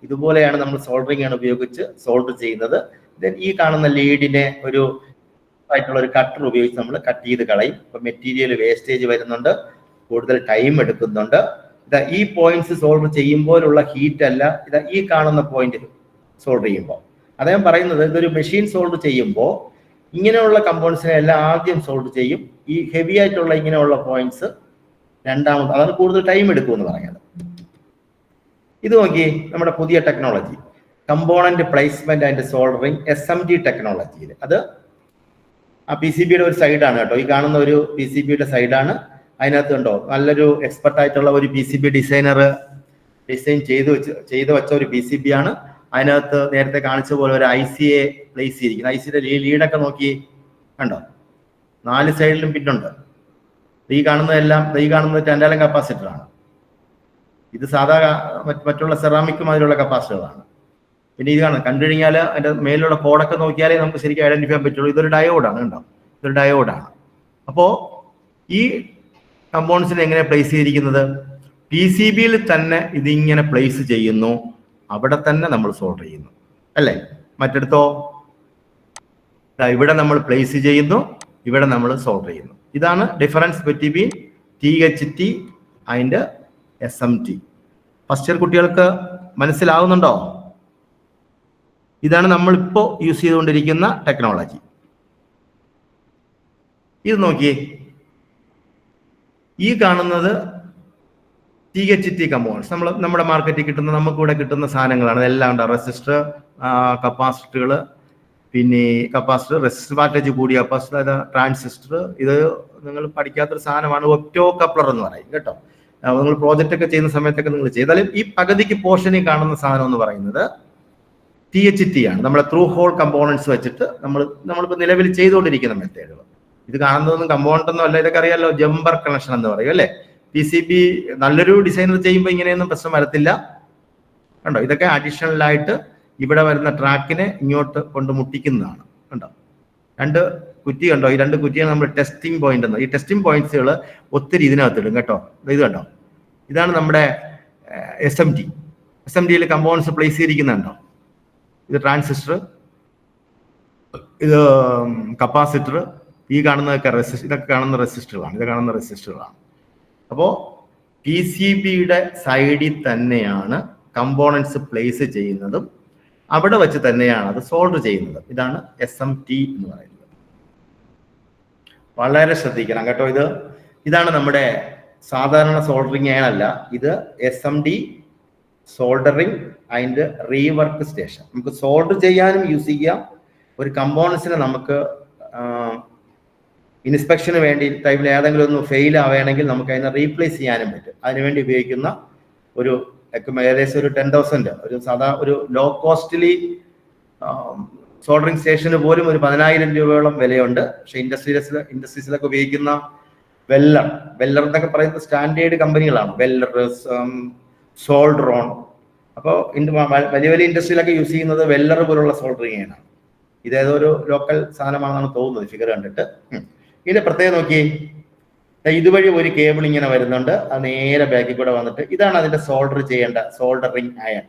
ഇതുപോലെയാണ് നമ്മൾ സോൾഡറിംഗ് ആണ് ഉപയോഗിച്ച് സോൾഡർ ചെയ്യുന്നത്. ദെൻ ഈ കാണുന്ന ലീഡിനെ ഒരു ആയിട്ടുള്ള ഒരു കട്ടർ ഉപയോഗിച്ച് നമ്മൾ കട്ട് ചെയ്ത് കളയും. ഇപ്പൊ മെറ്റീരിയൽ വേസ്റ്റേജ് വരുന്നുണ്ട്, കൂടുതൽ ടൈം എടുക്കുന്നുണ്ട്. ഇതാ ഈ പോയിന്റ്സ് സോൾവ് ചെയ്യുമ്പോഴുള്ള ഹീറ്റ് അല്ല, ഇതാ ഈ കാണുന്ന പോയിന്റ് സോൾവ് ചെയ്യുമ്പോൾ. അദ്ദേഹം പറയുന്നത് ഇതൊരു മെഷീൻ സോൾവ് ചെയ്യുമ്പോൾ ഇങ്ങനെയുള്ള കമ്പോണൻസിനെ എല്ലാം ആദ്യം സോൾവ് ചെയ്യും. ഈ ഹെവി ആയിട്ടുള്ള ഇങ്ങനെയുള്ള പോയിന്റ്സ് രണ്ടാമത്, അതാണ് കൂടുതൽ ടൈം എടുക്കുമെന്ന് പറയുന്നത്. ഇത് നോക്കി, നമ്മുടെ പുതിയ technology component placement and soldering SMT ടെക്നോളജിയിൽ, അത് ആ PCBയുടെ ഒരു സൈഡാണ് കേട്ടോ. ഈ കാണുന്ന ഒരു PCBയുടെ സൈഡാണ്. അതിനകത്ത് കണ്ടോ നല്ലൊരു എക്സ്പെർട്ട് ആയിട്ടുള്ള ഒരു PCB ഡിസൈനർ ഡിസൈൻ ചെയ്ത് വെച്ച ഒരു PCB ആണ്. അതിനകത്ത് നേരത്തെ കാണിച്ച പോലെ ഒരു ICയെ പ്ലേസ് ചെയ്തിരിക്കുന്നത്. ICയുടെ ലീഡൊക്കെ നോക്കി, കണ്ടോ? 4 സൈഡിലും പിന്നുണ്ട്. ഈ കാണുന്നത് ടാൻഡാലം കപ്പാസിറ്ററാണ്. ഇത് സാധാ മറ്റുള്ള സെറാമിക് മാതിരിയുള്ള കപ്പാസിറ്ററാണ്. പിന്നെ ഇത് കാണാം, കണ്ടു കഴിഞ്ഞാൽ അതിന്റെ മേലുള്ള കോഡൊക്കെ നോക്കിയാലേ നമുക്ക് ശരിക്കും ഐഡന്റിഫൈ ചെയ്യാൻ പറ്റുള്ളൂ. ഇതൊരു ഡയോഡാണ്, കണ്ടോ? ഇതൊരു ഡയോഡാണ്. അപ്പോ ഈ കമ്പോണൻസിനെ എങ്ങനെ പ്ലേസ് ചെയ്തിരിക്കുന്നത്? PCBയിൽ തന്നെ ഇതിങ്ങനെ പ്ലേസ് ചെയ്യുന്നു, അവിടെ തന്നെ നമ്മൾ സോൾഡർ ചെയ്യുന്നു, അല്ലേ? മറ്റെടുത്തോ ഇവിടെ നമ്മൾ പ്ലേസ് ചെയ്യുന്നു, ഇവിടെ നമ്മൾ സോൾഡർ ചെയ്യുന്നു. ഇതാണ് difference between THT and SMT. First year കുട്ടികൾക്ക് മനസ്സിലാവുന്നുണ്ടോ? ഇതാണ് നമ്മളിപ്പോൾ യൂസ് ചെയ്തുകൊണ്ടിരിക്കുന്ന ടെക്നോളജി. ഇത് നോക്കിയേ, ഈ കാണുന്നത് THT കമ്പോണൻസ്. നമ്മുടെ മാർക്കറ്റിൽ കിട്ടുന്ന, നമുക്കിവിടെ കിട്ടുന്ന സാധനങ്ങളാണ്. ഇതെല്ലാം ഉണ്ട്. റെസിസ്റ്റർ, കപ്പാസിറ്ററുകൾ, പിന്നെ കപ്പാസിറ്റർ, റെസിസ്റ്റർ വാട്ടേജ് കൂടിയ കപ്പാസിറ്റർ, ട്രാൻസിസ്റ്റർ. ഇത് നിങ്ങൾ പഠിക്കാത്തൊരു സാധനമാണ്, ഒപ്റ്റോ കപ്ലർ എന്ന് പറയും കേട്ടോ. നിങ്ങൾ പ്രോജക്റ്റ് ഒക്കെ ചെയ്യുന്ന സമയത്തൊക്കെ നിങ്ങൾ ചെയ്താലും ഈ പകുതിക്ക് പോർഷനിൽ കാണുന്ന സാധനം എന്ന് പറയുന്നത് THT ആണ്. നമ്മുടെ ത്രൂ ഹോൾ കമ്പോണൻസ് വെച്ചിട്ട് നമ്മളിപ്പോൾ നിലവിൽ ചെയ്തുകൊണ്ടിരിക്കുന്ന മെത്തേഡുകൾ. ഇത് കാണുന്നതൊന്നും കമ്പോണന്റ് ഒന്നും അല്ല, ഇതൊക്കെ അറിയാലോ, ജമ്പർ കണക്ഷൻ എന്ന് പറയും, അല്ലേ? PCB നല്ലൊരു ഡിസൈനർ ചെയ്യുമ്പോൾ ഇങ്ങനെയൊന്നും പ്രശ്നം വരത്തില്ല, കണ്ടോ? ഇതൊക്കെ അഡീഷണൽ ആയിട്ട് ഇവിടെ വരുന്ന ട്രാക്കിനെ ഇങ്ങോട്ട് കൊണ്ട് മുട്ടിക്കുന്നതാണ്, കണ്ടോ? 2 കുറ്റി കണ്ടോ? ഈ 2 കുറ്റിയാണ് നമ്മൾ ടെസ്റ്റിംഗ് പോയിന്റ് എന്ന്. ഈ ടെസ്റ്റിംഗ് പോയിന്റ്സുകൾ ഒത്തിരി ഇതിനകത്തിടും കേട്ടോ. ഇത് കണ്ടോ? ഇതാണ് നമ്മുടെ SMT-യിൽ കമ്പോണൻസ് പ്ലേസ് ചെയ്തിരിക്കുന്നുണ്ടോ? ഇത് ട്രാൻസിസ്റ്റർ, ഇത് കപ്പാസിറ്റർ, ഈ കാണുന്നതൊക്കെ ഇതൊക്കെ കാണുന്ന റെസിസ്റ്ററുകളാണ്. അപ്പോൾ PCBയുടെ സൈഡിൽ തന്നെയാണ് കമ്പോണൻസ് പ്ലേസ് ചെയ്യുന്നതും അവിടെ വെച്ച് തന്നെയാണ് അത് സോൾഡർ ചെയ്യുന്നത്. ഇതാണ് SMT എന്ന് പറയുന്നത്. വളരെ ശ്രദ്ധിക്കണം കേട്ടോ. ഇതാണ് നമ്മുടെ സാധാരണ സോൾഡറിങ് അല്ല, ഇത് SMD soldering and rework station. നമുക്ക് സോൾഡർ ചെയ്യാനും യൂസ് ചെയ്യാം. ഒരു കമ്പോണൻസിനെ നമുക്ക് ഇൻസ്പെക്ഷന് വേണ്ടി ടൈമിൽ ഏതെങ്കിലും ഒന്ന് ഫെയിൽ ആവുകയാണെങ്കിൽ നമുക്ക് അതിനെ റീപ്ലേസ് ചെയ്യാനും പറ്റും. അതിനുവേണ്ടി ഉപയോഗിക്കുന്ന ഒരു ഏകദേശം ഒരു 10,000, ഒരു സാധാ ഒരു ലോ കോസ്റ്റ്ലി സോൾഡറിങ് സ്റ്റേഷന് പോലും ഒരു 10,000 രൂപയോളം വിലയുണ്ട്. പക്ഷെ ഇൻഡസ്ട്രീസിലൊക്കെ ഉപയോഗിക്കുന്ന വെല്ലർ എന്നൊക്കെ പറയുന്ന സ്റ്റാൻഡേർഡ് കമ്പനികളാണ്. വെല്ലർ, സോൾഡറോൺ. അപ്പോൾ വലിയ വലിയ ഇൻഡസ്ട്രിയിലൊക്കെ യൂസ് ചെയ്യുന്നത് വെല്ലർ പോലുള്ള സോൾഡറിങ് ആണ്. ഇതേതോ ഒരു ലോക്കൽ സാധനമാണെന്നാണ് തോന്നുന്നത് ഫിഗർ കണ്ടിട്ട്. ഇതിന്റെ പ്രത്യേകം നോക്കി, ഇതുവഴി ഒരു കേബിൾ ഇങ്ങനെ വരുന്നുണ്ട്, അത് നേരെ ബാക്കിൽ കൂടെ വന്നിട്ട് ഇതാണ് അതിന്റെ സോൾഡർ ചെയ്യേണ്ട സോൾഡറിങ് അയൺ.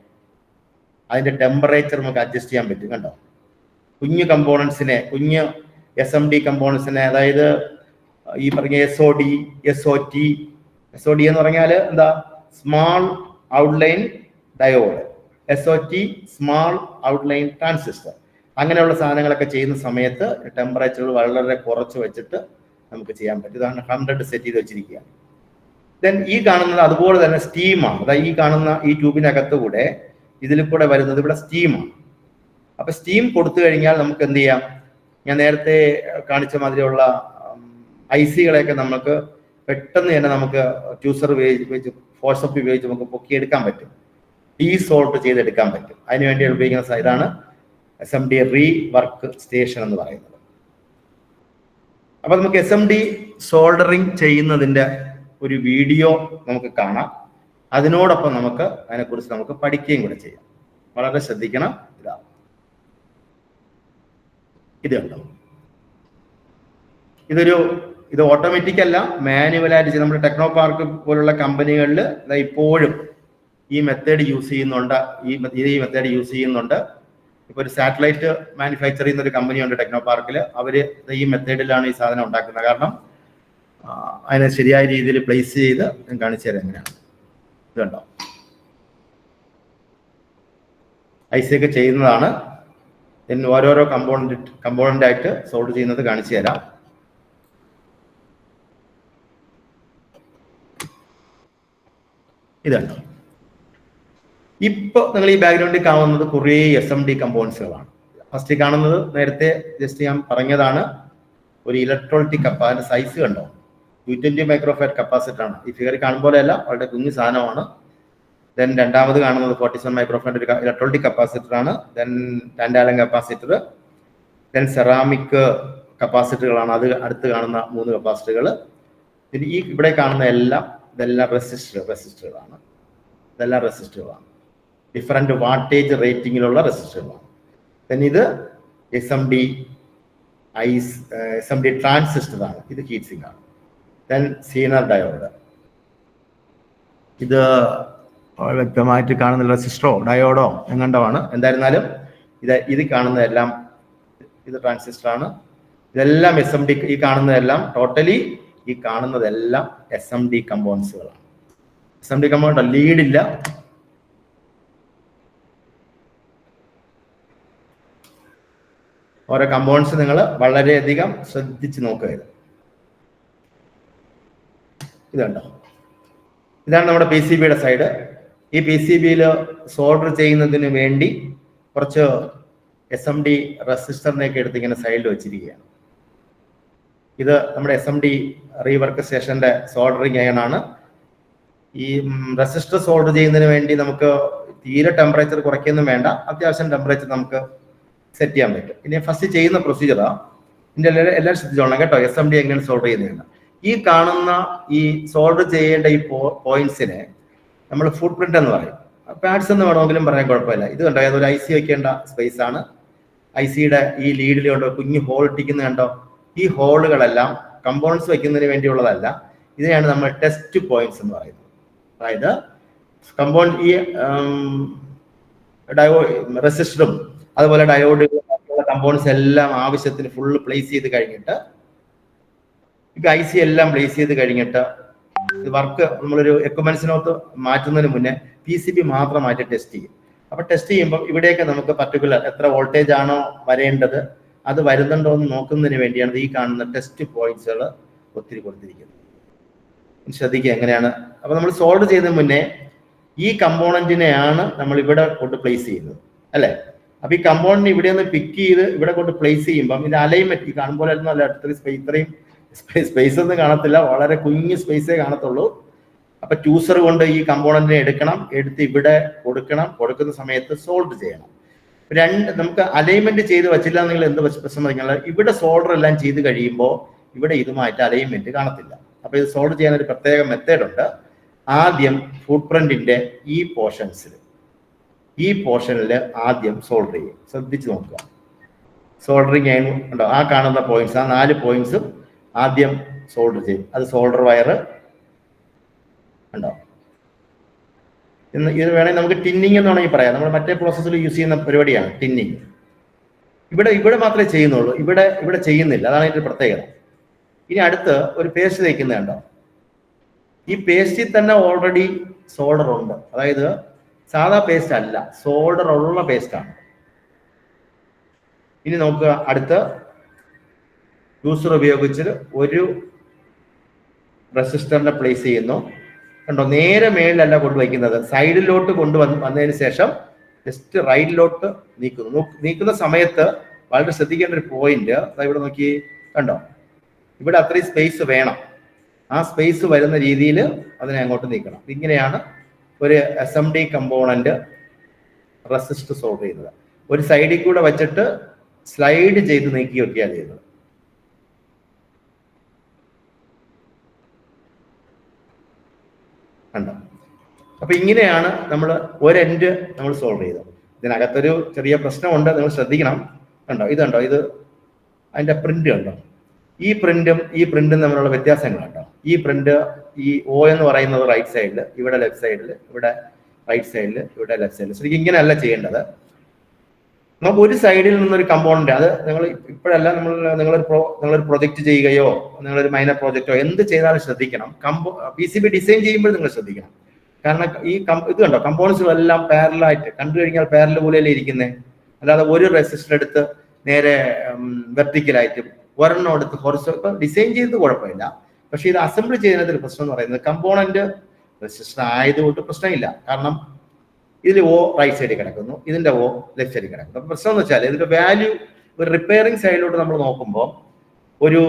അതിന്റെ ടെമ്പറേച്ചർ നമുക്ക് അഡ്ജസ്റ്റ് ചെയ്യാൻ പറ്റും, കണ്ടോ? കുഞ്ഞു കമ്പോണൻസിനെ, കുഞ്ഞു SMD കമ്പോണൻസിനെ, അതായത് ഈ പറഞ്ഞ SOD, SOT എന്ന് പറഞ്ഞാൽ എന്താ? Small outline diode, SOT small outline transistor. അങ്ങനെയുള്ള സാധനങ്ങളൊക്കെ ചെയ്യുന്ന സമയത്ത് ടെമ്പറേച്ചർ വളരെ കുറച്ച് വെച്ചിട്ട് നമുക്ക് ചെയ്യാൻ പറ്റും. ഇതാണ് 100 സെറ്റ് ചെയ്ത് വെച്ചിരിക്കുകയാണ്. ദെൻ ഈ കാണുന്നത് അതുപോലെ തന്നെ സ്റ്റീമാണ്. അതായത് ഈ കാണുന്ന ഈ ട്യൂബിനകത്ത് കൂടെ ഇതിൽ കൂടെ വരുന്നത് ഇവിടെ സ്റ്റീമാണ്. അപ്പൊ സ്റ്റീം കൊടുത്തു കഴിഞ്ഞാൽ നമുക്ക് എന്ത് ചെയ്യാം? ഞാൻ നേരത്തെ കാണിച്ച മാതിരിയുള്ള ICകളെയൊക്കെ നമുക്ക് പെട്ടെന്ന് തന്നെ നമുക്ക് ട്യൂസർ ഉപയോഗിച്ച് ഫോഴ്സപ്പ് ഉപയോഗിച്ച് നമുക്ക് പൊക്കിയെടുക്കാൻ പറ്റും, ഡീസോൾട്ട് ചെയ്തെടുക്കാൻ പറ്റും. അതിനുവേണ്ടി ഉപയോഗിക്കുന്ന ഇതാണ് SMD റീ വർക്ക് സ്റ്റേഷൻ എന്ന് പറയുന്നത്. അപ്പൊ നമുക്ക് SMD സോൾഡറിങ് ചെയ്യുന്നതിന്റെ ഒരു വീഡിയോ നമുക്ക് കാണാം. അതിനോടൊപ്പം നമുക്ക് അതിനെക്കുറിച്ച് നമുക്ക് പഠിക്കുകയും കൂടെ ചെയ്യാം. വളരെ ശ്രദ്ധിക്കണം. ഇത് കണ്ടോ, ഇത് ഓട്ടോമാറ്റിക് അല്ല, മാനുവലായിട്ട് നമ്മുടെ ടെക്നോ പാർക്ക് പോലുള്ള കമ്പനികളിൽ ഇപ്പോഴും ഈ മെത്തേഡ് യൂസ് ചെയ്യുന്നുണ്ട്. ഈ മെത്തേഡ് യൂസ് ചെയ്യുന്നുണ്ട്. ഇപ്പൊ ഒരു സാറ്റലൈറ്റ് മാനുഫാക്ചർ ചെയ്യുന്ന ഒരു കമ്പനിയുണ്ട് ടെക്നോ പാർക്കിൽ. അവര് ഈ മെത്തേഡിലാണ് ഈ സാധനം ഉണ്ടാക്കുന്നത്. കാരണം അതിനെ ശരിയായ രീതിയിൽ പ്ലേസ് ചെയ്ത് ഞാൻ കാണിച്ചു തരാം എങ്ങനെയാണ്. ഇത് കണ്ടോ, IC ഒക്കെ ചെയ്യുന്നതാണ്. ഓരോരോ കമ്പോണന്റ് ആയിട്ട് സോൾവ് ചെയ്യുന്നത് കാണിച്ചു തരാം. ഇതുണ്ടോ, ഇപ്പൊ നിങ്ങൾ ഈ ബാക്ക്ഗ്രൗണ്ടിൽ കാണുന്നത് കുറേ SMD കമ്പോണൻസുകളാണ്. ഫസ്റ്റ് കാണുന്നത് നേരത്തെ ജസ്റ്റ് ഞാൻ പറഞ്ഞതാണ്, ഒരു ഇലക്ട്രോളിറ്റിക് അതിന്റെ സൈസ് കണ്ടോ, 220 മൈക്രോഫാരഡ് കപ്പാസിറ്റർ ആണ്. ഈ ഫിഗർ കാണുമ്പോഴല്ല, വളരെ കുഞ്ഞു സാധനമാണ്. ദെൻ രണ്ടാമത് കാണുന്നത് 47 മൈക്രോഫാരഡ് ഇലക്ട്രോളിറ്റിക് കപ്പാസിറ്റർ ആണ്. Then tantalum capacitor, then ceramic കപ്പാസിറ്ററുകളാണ്. അത് അടുത്ത് കാണുന്ന 3 കപ്പാസിറ്ററുകൾ. പിന്നെ ഈ ഇവിടെ കാണുന്ന ഇതെല്ലാം റെസിസ്റ്ററുകളാണ്. ഡിഫറെന്റ് വാട്ടേജ് റേറ്റിംഗിലുള്ള റെസിസ്റ്ററുകളാണ്. ദെൻ ഇത് SMD ട്രാൻസിസ്റ്റർ ആണ്. ഇത് ഹീറ്റ് സിങ്ക് ആണ്. Then zener diode. ഇത് വ്യക്തമായിട്ട് കാണുന്ന റെസിസ്റ്ററോ ഡയോഡോ എങ്ങണ്ടോ ആണ്. എന്തായിരുന്നാലും ഇത് കാണുന്നതെല്ലാം ഇത് ട്രാൻസിസ്റ്റർ ആണ്. ഇതെല്ലാം SMD. ഈ കാണുന്നതെല്ലാം ടോട്ടലി ഈ കാണുന്നതെല്ലാം SMD കമ്പോണൻസുകളാണ്. SMD കമ്പോണന്റ് ലീഡില്ല. ഓരോ കമ്പോണൻസ് നിങ്ങൾ വളരെയധികം ശ്രദ്ധിച്ച് നോക്കുക. ഇതുണ്ടോ, ഇതാണ് നമ്മുടെ PCBയുടെ സൈഡ്. ഈ PCBയിൽ സോൾഡർ ചെയ്യുന്നതിന് വേണ്ടി കുറച്ച് SMD റെസിസ്റ്ററിനെയൊക്കെ എടുത്ത് ഇങ്ങനെ സൈഡിൽ വെച്ചിരിക്കുകയാണ്. ഇത് നമ്മുടെ SMD റീവർക്ക് സ്റ്റേഷന്റെ സോൾഡറിങ് അയണാണ്. ഈ റെസിസ്റ്റർ സോൾഡർ ചെയ്യുന്നതിന് വേണ്ടി നമുക്ക് തീരെ ടെമ്പറേച്ചർ കുറയ്ക്കൊന്നും വേണ്ട, അത്യാവശ്യം ടെമ്പറേച്ചർ നമുക്ക് സെറ്റ് ചെയ്യാൻ പറ്റും. ഇനി ഫസ്റ്റ് ചെയ്യുന്ന പ്രൊസീജിയറാ, ഇതിന്റെ എല്ലാം ശ്രദ്ധിച്ചോളണം കേട്ടോ. SMD എങ്ങനെയാണ് സോൾഡർ ചെയ്യുന്നതെന്ന്. ഈ കാണുന്ന ഈ സോൾഡർ ചെയ്യേണ്ട ഈ പോയിന്റ്സിനെ നമ്മൾ ഫുട് പ്രിന്റ് എന്ന് പറയും. പാഡ്സ് എന്ന് വേണമെങ്കിലും പറയാൻ കുഴപ്പമില്ല. ഇത് കണ്ടോ, അതൊരു IC വെക്കേണ്ട സ്പേസ് ആണ്. ICയുടെ ഈ ലീഡിൽ കണ്ടോ കുഞ്ഞു ഹോൾ ഇട്ടിക്കുന്നത് കണ്ടോ. ഈ ഹോളുകളെല്ലാം കമ്പോണൻസ് വെക്കുന്നതിന് വേണ്ടിയുള്ളതല്ല. ഇതിനെയാണ് നമ്മൾ ടെസ്റ്റ് പോയിന്റ്സ് എന്ന് പറയുന്നത്. അതായത് ഈ റെസിസ്റ്ററും അതുപോലെ ഡയോഡുകളും കമ്പോണൻസ് എല്ലാം ആവശ്യത്തിന് ഫുള്ള് പ്ലേസ് ചെയ്ത് കഴിഞ്ഞിട്ട്, ഇപ്പൊ IC എല്ലാം പ്ലേസ് ചെയ്ത് കഴിഞ്ഞിട്ട് വർക്ക് നമ്മളൊരു എക്യുപ്മെന്റ്സിനകത്ത് മാറ്റുന്നതിന് മുന്നേ PCB മാത്രമായിട്ട് ടെസ്റ്റ് ചെയ്യും. അപ്പൊ ടെസ്റ്റ് ചെയ്യുമ്പോൾ ഇവിടെയൊക്കെ നമുക്ക് പർട്ടിക്കുലർ എത്ര വോൾട്ടേജ് ആണോ വരേണ്ടത് അത് വരുന്നുണ്ടോ എന്ന് നോക്കുന്നതിന് വേണ്ടിയാണ് ഈ കാണുന്ന ടെസ്റ്റ് പോയിന്റ്സുകൾ ഒത്തിരി കൊടുത്തിരിക്കുന്നത്. ശ്രദ്ധിക്കുക എങ്ങനെയാണ്. അപ്പൊ നമ്മൾ സോൾവ് ചെയ്യുന്നതിന് മുന്നേ ഈ കമ്പോണന്റിനെയാണ് നമ്മൾ ഇവിടെ കൊണ്ട് പ്ലേസ് ചെയ്യുന്നത്, അല്ലെ? അപ്പൊ ഈ കമ്പോണന്റ് ഇവിടെ നിന്ന് പിക്ക് ചെയ്ത് ഇവിടെ കൊണ്ട് പ്ലേസ് ചെയ്യുമ്പോൾ ഇത് അലൈൻമെന്റ് ഈ കാണുമ്പോൾ ഇത്രയും സ്പേസ് ഒന്നും കാണത്തില്ല, വളരെ കുഞ്ഞു സ്പേസേ കാണത്തുള്ളൂ. അപ്പൊ ട്യൂസർ കൊണ്ട് ഈ കമ്പോണന്റിനെ എടുത്ത് ഇവിടെ കൊടുക്കുന്ന സമയത്ത് സോൾവ് ചെയ്യണം. നമുക്ക് അലൈൻമെന്റ് ചെയ്ത് വെച്ചില്ല നിങ്ങൾ എന്ത് പ്രശ്നം പറഞ്ഞാൽ ഇവിടെ സോൾഡർ എല്ലാം ചെയ്ത് കഴിയുമ്പോൾ ഇവിടെ ഇതുമായിട്ട് അലൈൻമെന്റ് കാണത്തില്ല. അപ്പൊ ഇത് സോൾവ് ചെയ്യാൻ ഒരു പ്രത്യേക മെത്തേഡ് ഉണ്ട്. ആദ്യം ഫുട് പ്രിന്റിന്റെ ഈ പോർഷനിൽ ആദ്യം സോൾഡർ ചെയ്യും. ശ്രദ്ധിച്ച് നോക്കുക. സോൾഡറിങ് ഉണ്ടോ, ആ കാണുന്ന പോയിന്റ്സ്, ആ 4 പോയിന്റ്സും ആദ്യം സോൾഡർ ചെയ്യും. അത് സോൾഡർ വയർ ഉണ്ടോ. ഇത് വേണമെങ്കിൽ നമുക്ക് ടിന്നിങ് എന്ന് വേണമെങ്കിൽ പറയാം. നമ്മൾ മറ്റേ പ്രോസസ്സിൽ യൂസ് ചെയ്യുന്ന പരിപാടിയാണ് ടിന്നിങ്. ഇവിടെ മാത്രമേ ചെയ്യുന്നുള്ളൂ, ഇവിടെ ചെയ്യുന്നില്ല. അതാണ് ഇതിന്റെ പ്രത്യേകത. ഇനി അടുത്ത് ഒരു പേസ്റ്റ് തേക്കുന്നത് കണ്ടോ. ഈ പേസ്റ്റിൽ തന്നെ ഓൾറെഡി സോൾഡർ ഉണ്ട്. അതായത് സാധാ പേസ്റ്റ് അല്ല, സോൾഡർ ഉള്ള പേസ്റ്റാണ്. ഇനി നോക്കുക, അടുത്ത് ജ്യൂസർ ഉപയോഗിച്ച് ഒരു റെസിസ്റ്ററിനെ പ്ലേസ് ചെയ്യുന്നു കണ്ടോ. നേരെ മേളിലല്ല കൊണ്ടുവയ്ക്കുന്നത്, സൈഡിലോട്ട് വന്നതിന് ശേഷം ജസ്റ്റ് റൈറ്റിലോട്ട് നീക്കുന്ന സമയത്ത് വളരെ ശ്രദ്ധിക്കേണ്ട ഒരു പോയിന്റ് ഇവിടെ നോക്കി കണ്ടോ. ഇവിടെ അത്രയും സ്പേസ് വേണം. ആ സ്പേസ് വരുന്ന രീതിയിൽ അതിനെ അങ്ങോട്ട് നീക്കണം. ഇങ്ങനെയാണ് ഒരു SMD കമ്പോണന്റ് റെസിസ്റ്റർ സോൾവ് ചെയ്യുന്നത്. ഒരു സൈഡിൽ കൂടെ വെച്ചിട്ട് സ്ലൈഡ് ചെയ്ത് നീക്കി വെക്കുകയാണ് ചെയ്തത്. കണ്ടോ? അപ്പൊ ഇങ്ങനെയാണ് നമ്മൾ ഒരെൻഡ് നമ്മൾ സോൾവ് ചെയ്തത്. ഇതിനകത്തൊരു ചെറിയ പ്രശ്നമുണ്ട്, നിങ്ങൾ ശ്രദ്ധിക്കണം. കണ്ടോ, ഇതുണ്ടോ, ഇത് അതിന്റെ പ്രിന്റ് കണ്ടോ? ഈ പ്രിന്റും തമ്മിലുള്ള വ്യത്യാസങ്ങൾ കണ്ടോ? ഈ പ്രിന്റ്, ഈ O എന്ന് പറയുന്നത് റൈറ്റ് സൈഡിൽ, ഇവിടെ ലെഫ്റ്റ് സൈഡിൽ, ഇവിടെ റൈറ്റ് സൈഡിൽ, ഇവിടെ ലെഫ്റ്റ് സൈഡിൽ. ശരിക്കും ഇങ്ങനെയല്ല ചെയ്യേണ്ടത്. നമുക്ക് ഒരു സൈഡിൽ നിന്നൊരു കമ്പോണന്റ്, അത് നിങ്ങൾ ഇപ്പോഴല്ല, നിങ്ങളൊരു പ്രൊജക്ട് ചെയ്യുകയോ നിങ്ങളൊരു മൈനർ പ്രോജക്റ്റോ എന്ത് ചെയ്താലും ശ്രദ്ധിക്കണം. PCB ഡിസൈൻ ചെയ്യുമ്പോൾ നിങ്ങൾ ശ്രദ്ധിക്കണം. കാരണം ഇത് കണ്ടോ, കമ്പോണൻസുകളെല്ലാം പാരലായിട്ട് കണ്ടു കഴിഞ്ഞാൽ പാരൽ പോലെയല്ലേ ഇരിക്കുന്നത്. അല്ലാതെ ഒരു റെസിസ്റ്റർ എടുത്ത് നേരെ വെർട്ടിക്കലായിട്ടും ഒരെണ്ണം എടുത്ത് ഹൊറിസോണ്ടൽ ഡിസൈൻ ചെയ്തത് കുഴപ്പമില്ല. പക്ഷെ ഇത് അസംബിൾ ചെയ്യുന്നതിൽ പ്രശ്നം എന്ന് പറയുന്നത് കമ്പോണന്റ് റെസിസ്റ്റർ ആയതുകൊണ്ട് പ്രശ്നമില്ല. കാരണം ഇതിൽ O റൈറ്റ് സൈഡിൽ കിടക്കുന്നു, ഇതിന്റെ O ലെഫ്റ്റ് സൈഡിൽ കിടക്കുന്നു. അപ്പൊ പ്രശ്നം എന്ന് വെച്ചാൽ ഇതിന്റെ വാല്യൂ ഒരു റിപ്പയറിംഗ് സൈഡിലോട്ട് നമ്മൾ നോക്കുമ്പോൾ ഒരു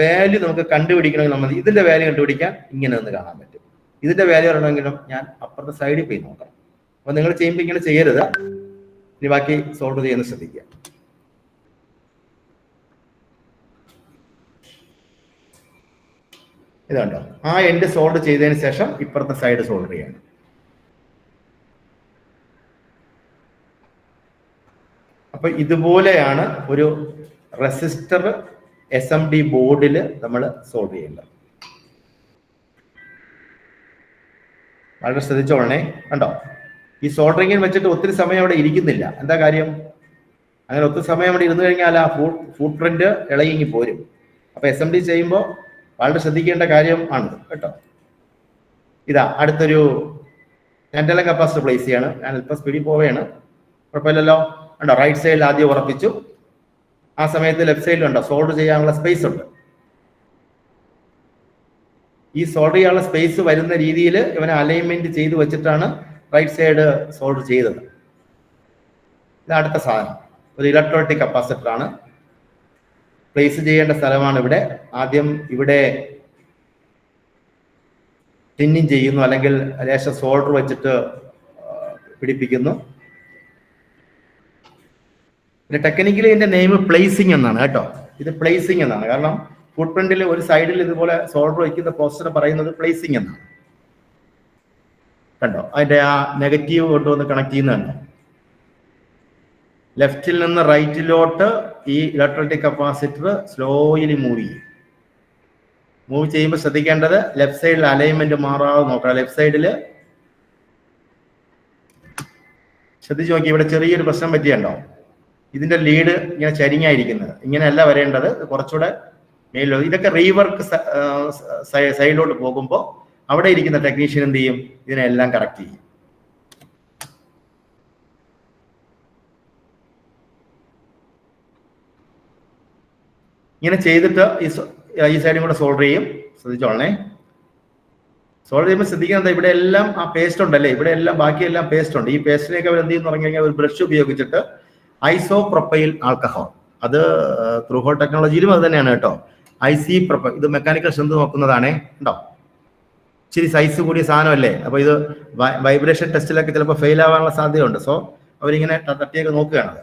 വാല്യൂ നമുക്ക് കണ്ടുപിടിക്കണമെങ്കിൽ നമ്മൾ ഇതിന്റെ വാല്യൂ കണ്ടുപിടിക്കാൻ ഇങ്ങനെ ഒന്ന് കാണാൻ പറ്റും. ഇതിന്റെ വാല്യൂ അറിയണമെങ്കിലും ഞാൻ അപ്പുറത്തെ സൈഡിൽ പോയി നോക്കാം. അപ്പൊ നിങ്ങൾ ചെയ്യുമ്പോൾ ഇങ്ങനെ ചെയ്യരുത്. ഇനി ബാക്കി സോൾവ് ചെയ്യുന്ന ശ്രദ്ധിക്കുക. ഇതുണ്ടോ, ആ എൻഡ് സോൾവ് ചെയ്തതിന് ശേഷം ഇപ്പുറത്തെ സൈഡ് സോൾവ് ചെയ്യണം. അപ്പൊ ഇതുപോലെയാണ് ഒരു റെസിസ്റ്റർ SMD ബോർഡിൽ നമ്മൾ സോൾവ് ചെയ്യേണ്ടത്. വളരെ ശ്രദ്ധിച്ചോളണേ. കണ്ടോ, ഈ സോൾഡറിങ്ങിൽ വെച്ചിട്ട് ഒത്തിരി സമയം അവിടെ ഇരിക്കുന്നില്ല. എന്താ കാര്യം? അങ്ങനെ ഒത്തിരി സമയം അവിടെ ഇരുന്ന് കഴിഞ്ഞാൽ ആ ഫുട് പ്രിന്റ് ഇളകി പോരും. അപ്പൊ SMD ചെയ്യുമ്പോൾ വളരെ ശ്രദ്ധിക്കേണ്ട കാര്യം ആണ് കേട്ടോ. ഇതാ അടുത്തൊരു ടാൻഡലം കപ്പാസിറ്റർ പ്ലേസ് ചെയ്യാണ്. ഞാൻ അല്പം സ്പീഡിൽ പോവുകയാണ്, കുഴപ്പമില്ലല്ലോ. ഉണ്ടോ, റൈറ്റ് സൈഡിൽ ആദ്യം ഉറപ്പിച്ചു. ആ സമയത്ത് ലെഫ്റ്റ് സൈഡിലുണ്ടോ സോൾവ് ചെയ്യാനുള്ള സ്പേസ് ഉണ്ട്. ഈ സോൾവ് ചെയ്യാനുള്ള സ്പേസ് വരുന്ന രീതിയിൽ ഇവനെ അലൈൻമെന്റ് ചെയ്ത് വെച്ചിട്ടാണ് റൈറ്റ് സൈഡ് സോൾവ് ചെയ്തത്. ഇത് അടുത്ത സാധനം ഒരു ഇലക്ട്രോണിക് കപ്പാസിറ്റർ ആണ്. പ്ലേസ് ചെയ്യേണ്ട സ്ഥലമാണ് ഇവിടെ. ആദ്യം ഇവിടെ ടിന്നിങ് ചെയ്യുന്നു, അല്ലെങ്കിൽ ലേശം സോൾഡർ വെച്ചിട്ട് പിടിപ്പിക്കുന്നു. പിന്നെ ടെക്നിക്കലി ഇതിന്റെ നെയിം പ്ലേസിംഗ് എന്നാണ് കേട്ടോ. ഇത് പ്ലേസിംഗ് എന്നാണ്. കാരണം ഫുട് പ്രിന്റിൽ ഒരു സൈഡിൽ ഇതുപോലെ സോൾഡർ വയ്ക്കുന്ന പ്രോസസ്സിനെ പറയുന്നത് പ്ലേസിംഗ് എന്നാണ്. കണ്ടോ, അതിന്റെ ആ നെഗറ്റീവ് കൊണ്ടുവന്ന് കണക്ട് ചെയ്യുന്നുണ്ട്. ലെഫ്റ്റിൽ നിന്ന് റൈറ്റിലോട്ട് ഈ ഇലക്ട്രോണിക് കപ്പാസിറ്റർ സ്ലോയിലി മൂവ് ചെയ്യും. മൂവ് ചെയ്യുമ്പോൾ ശ്രദ്ധിക്കേണ്ടത് ലെഫ്റ്റ് സൈഡിൽ അലൈൻമെന്റ് മാറാതെ നോക്കണം. ലെഫ്റ്റ് സൈഡിൽ ശ്രദ്ധിച്ചു നോക്കി, ഇവിടെ ചെറിയൊരു പ്രശ്നം പറ്റിയുണ്ടോ? ഇതിന്റെ ലീഡ് ഇങ്ങനെ ചരിഞ്ഞായിരിക്കുന്നത്. ഇങ്ങനെയല്ല വരേണ്ടത്, കുറച്ചുകൂടെ മേലോ. ഇതൊക്കെ റീവർക്ക് സൈഡിലോട്ട് പോകുമ്പോൾ അവിടെ ഇരിക്കുന്ന ടെക്നീഷ്യൻ എന്ത് ചെയ്യും? ഇതിനെല്ലാം കറക്റ്റ് ചെയ്യും. ഇങ്ങനെ ചെയ്തിട്ട് ഈ സൈഡും കൂടെ സോൾവ് ചെയ്യും. ശ്രദ്ധിച്ചോളണേ. സോൾവ് ചെയ്യുമ്പോൾ ശ്രദ്ധിക്കുന്നത് ഇവിടെ എല്ലാം ആ പേസ്റ്റ് ഉണ്ടല്ലേ, ഇവിടെ എല്ലാം ബാക്കിയെല്ലാം പേസ്റ്റ് ഉണ്ട്. ഈ പേസ്റ്റിനെയൊക്കെ അവർ എന്ത് ചെയ്യുന്നു പറഞ്ഞു കഴിഞ്ഞാൽ ഒരു ബ്രഷ് ഉപയോഗിച്ചിട്ട് ഐസോപ്രൊപ്പൈൽ ആൽക്കഹോൾ, അത് ത്രൂ ഹോൾ ടെക്നോളജിയിലും അത് തന്നെയാണ് കേട്ടോ. IC-പ്രൊപ്പൈൽ, ഇത് മെക്കാനിക്കൽ സ്ട്രെങ്ത് നോക്കുന്നതാണേ. ഉണ്ടോ, ഇച്ചിരി സൈസ് കൂടിയ സാധനമല്ലേ. അപ്പൊ ഇത് വൈബ്രേഷൻ ടെസ്റ്റിലൊക്കെ ചിലപ്പോൾ ഫെയിൽ ആവാനുള്ള സാധ്യതയുണ്ട്. സോ അവരിങ്ങനെ തട്ടിയൊക്കെ നോക്കുകയാണ്.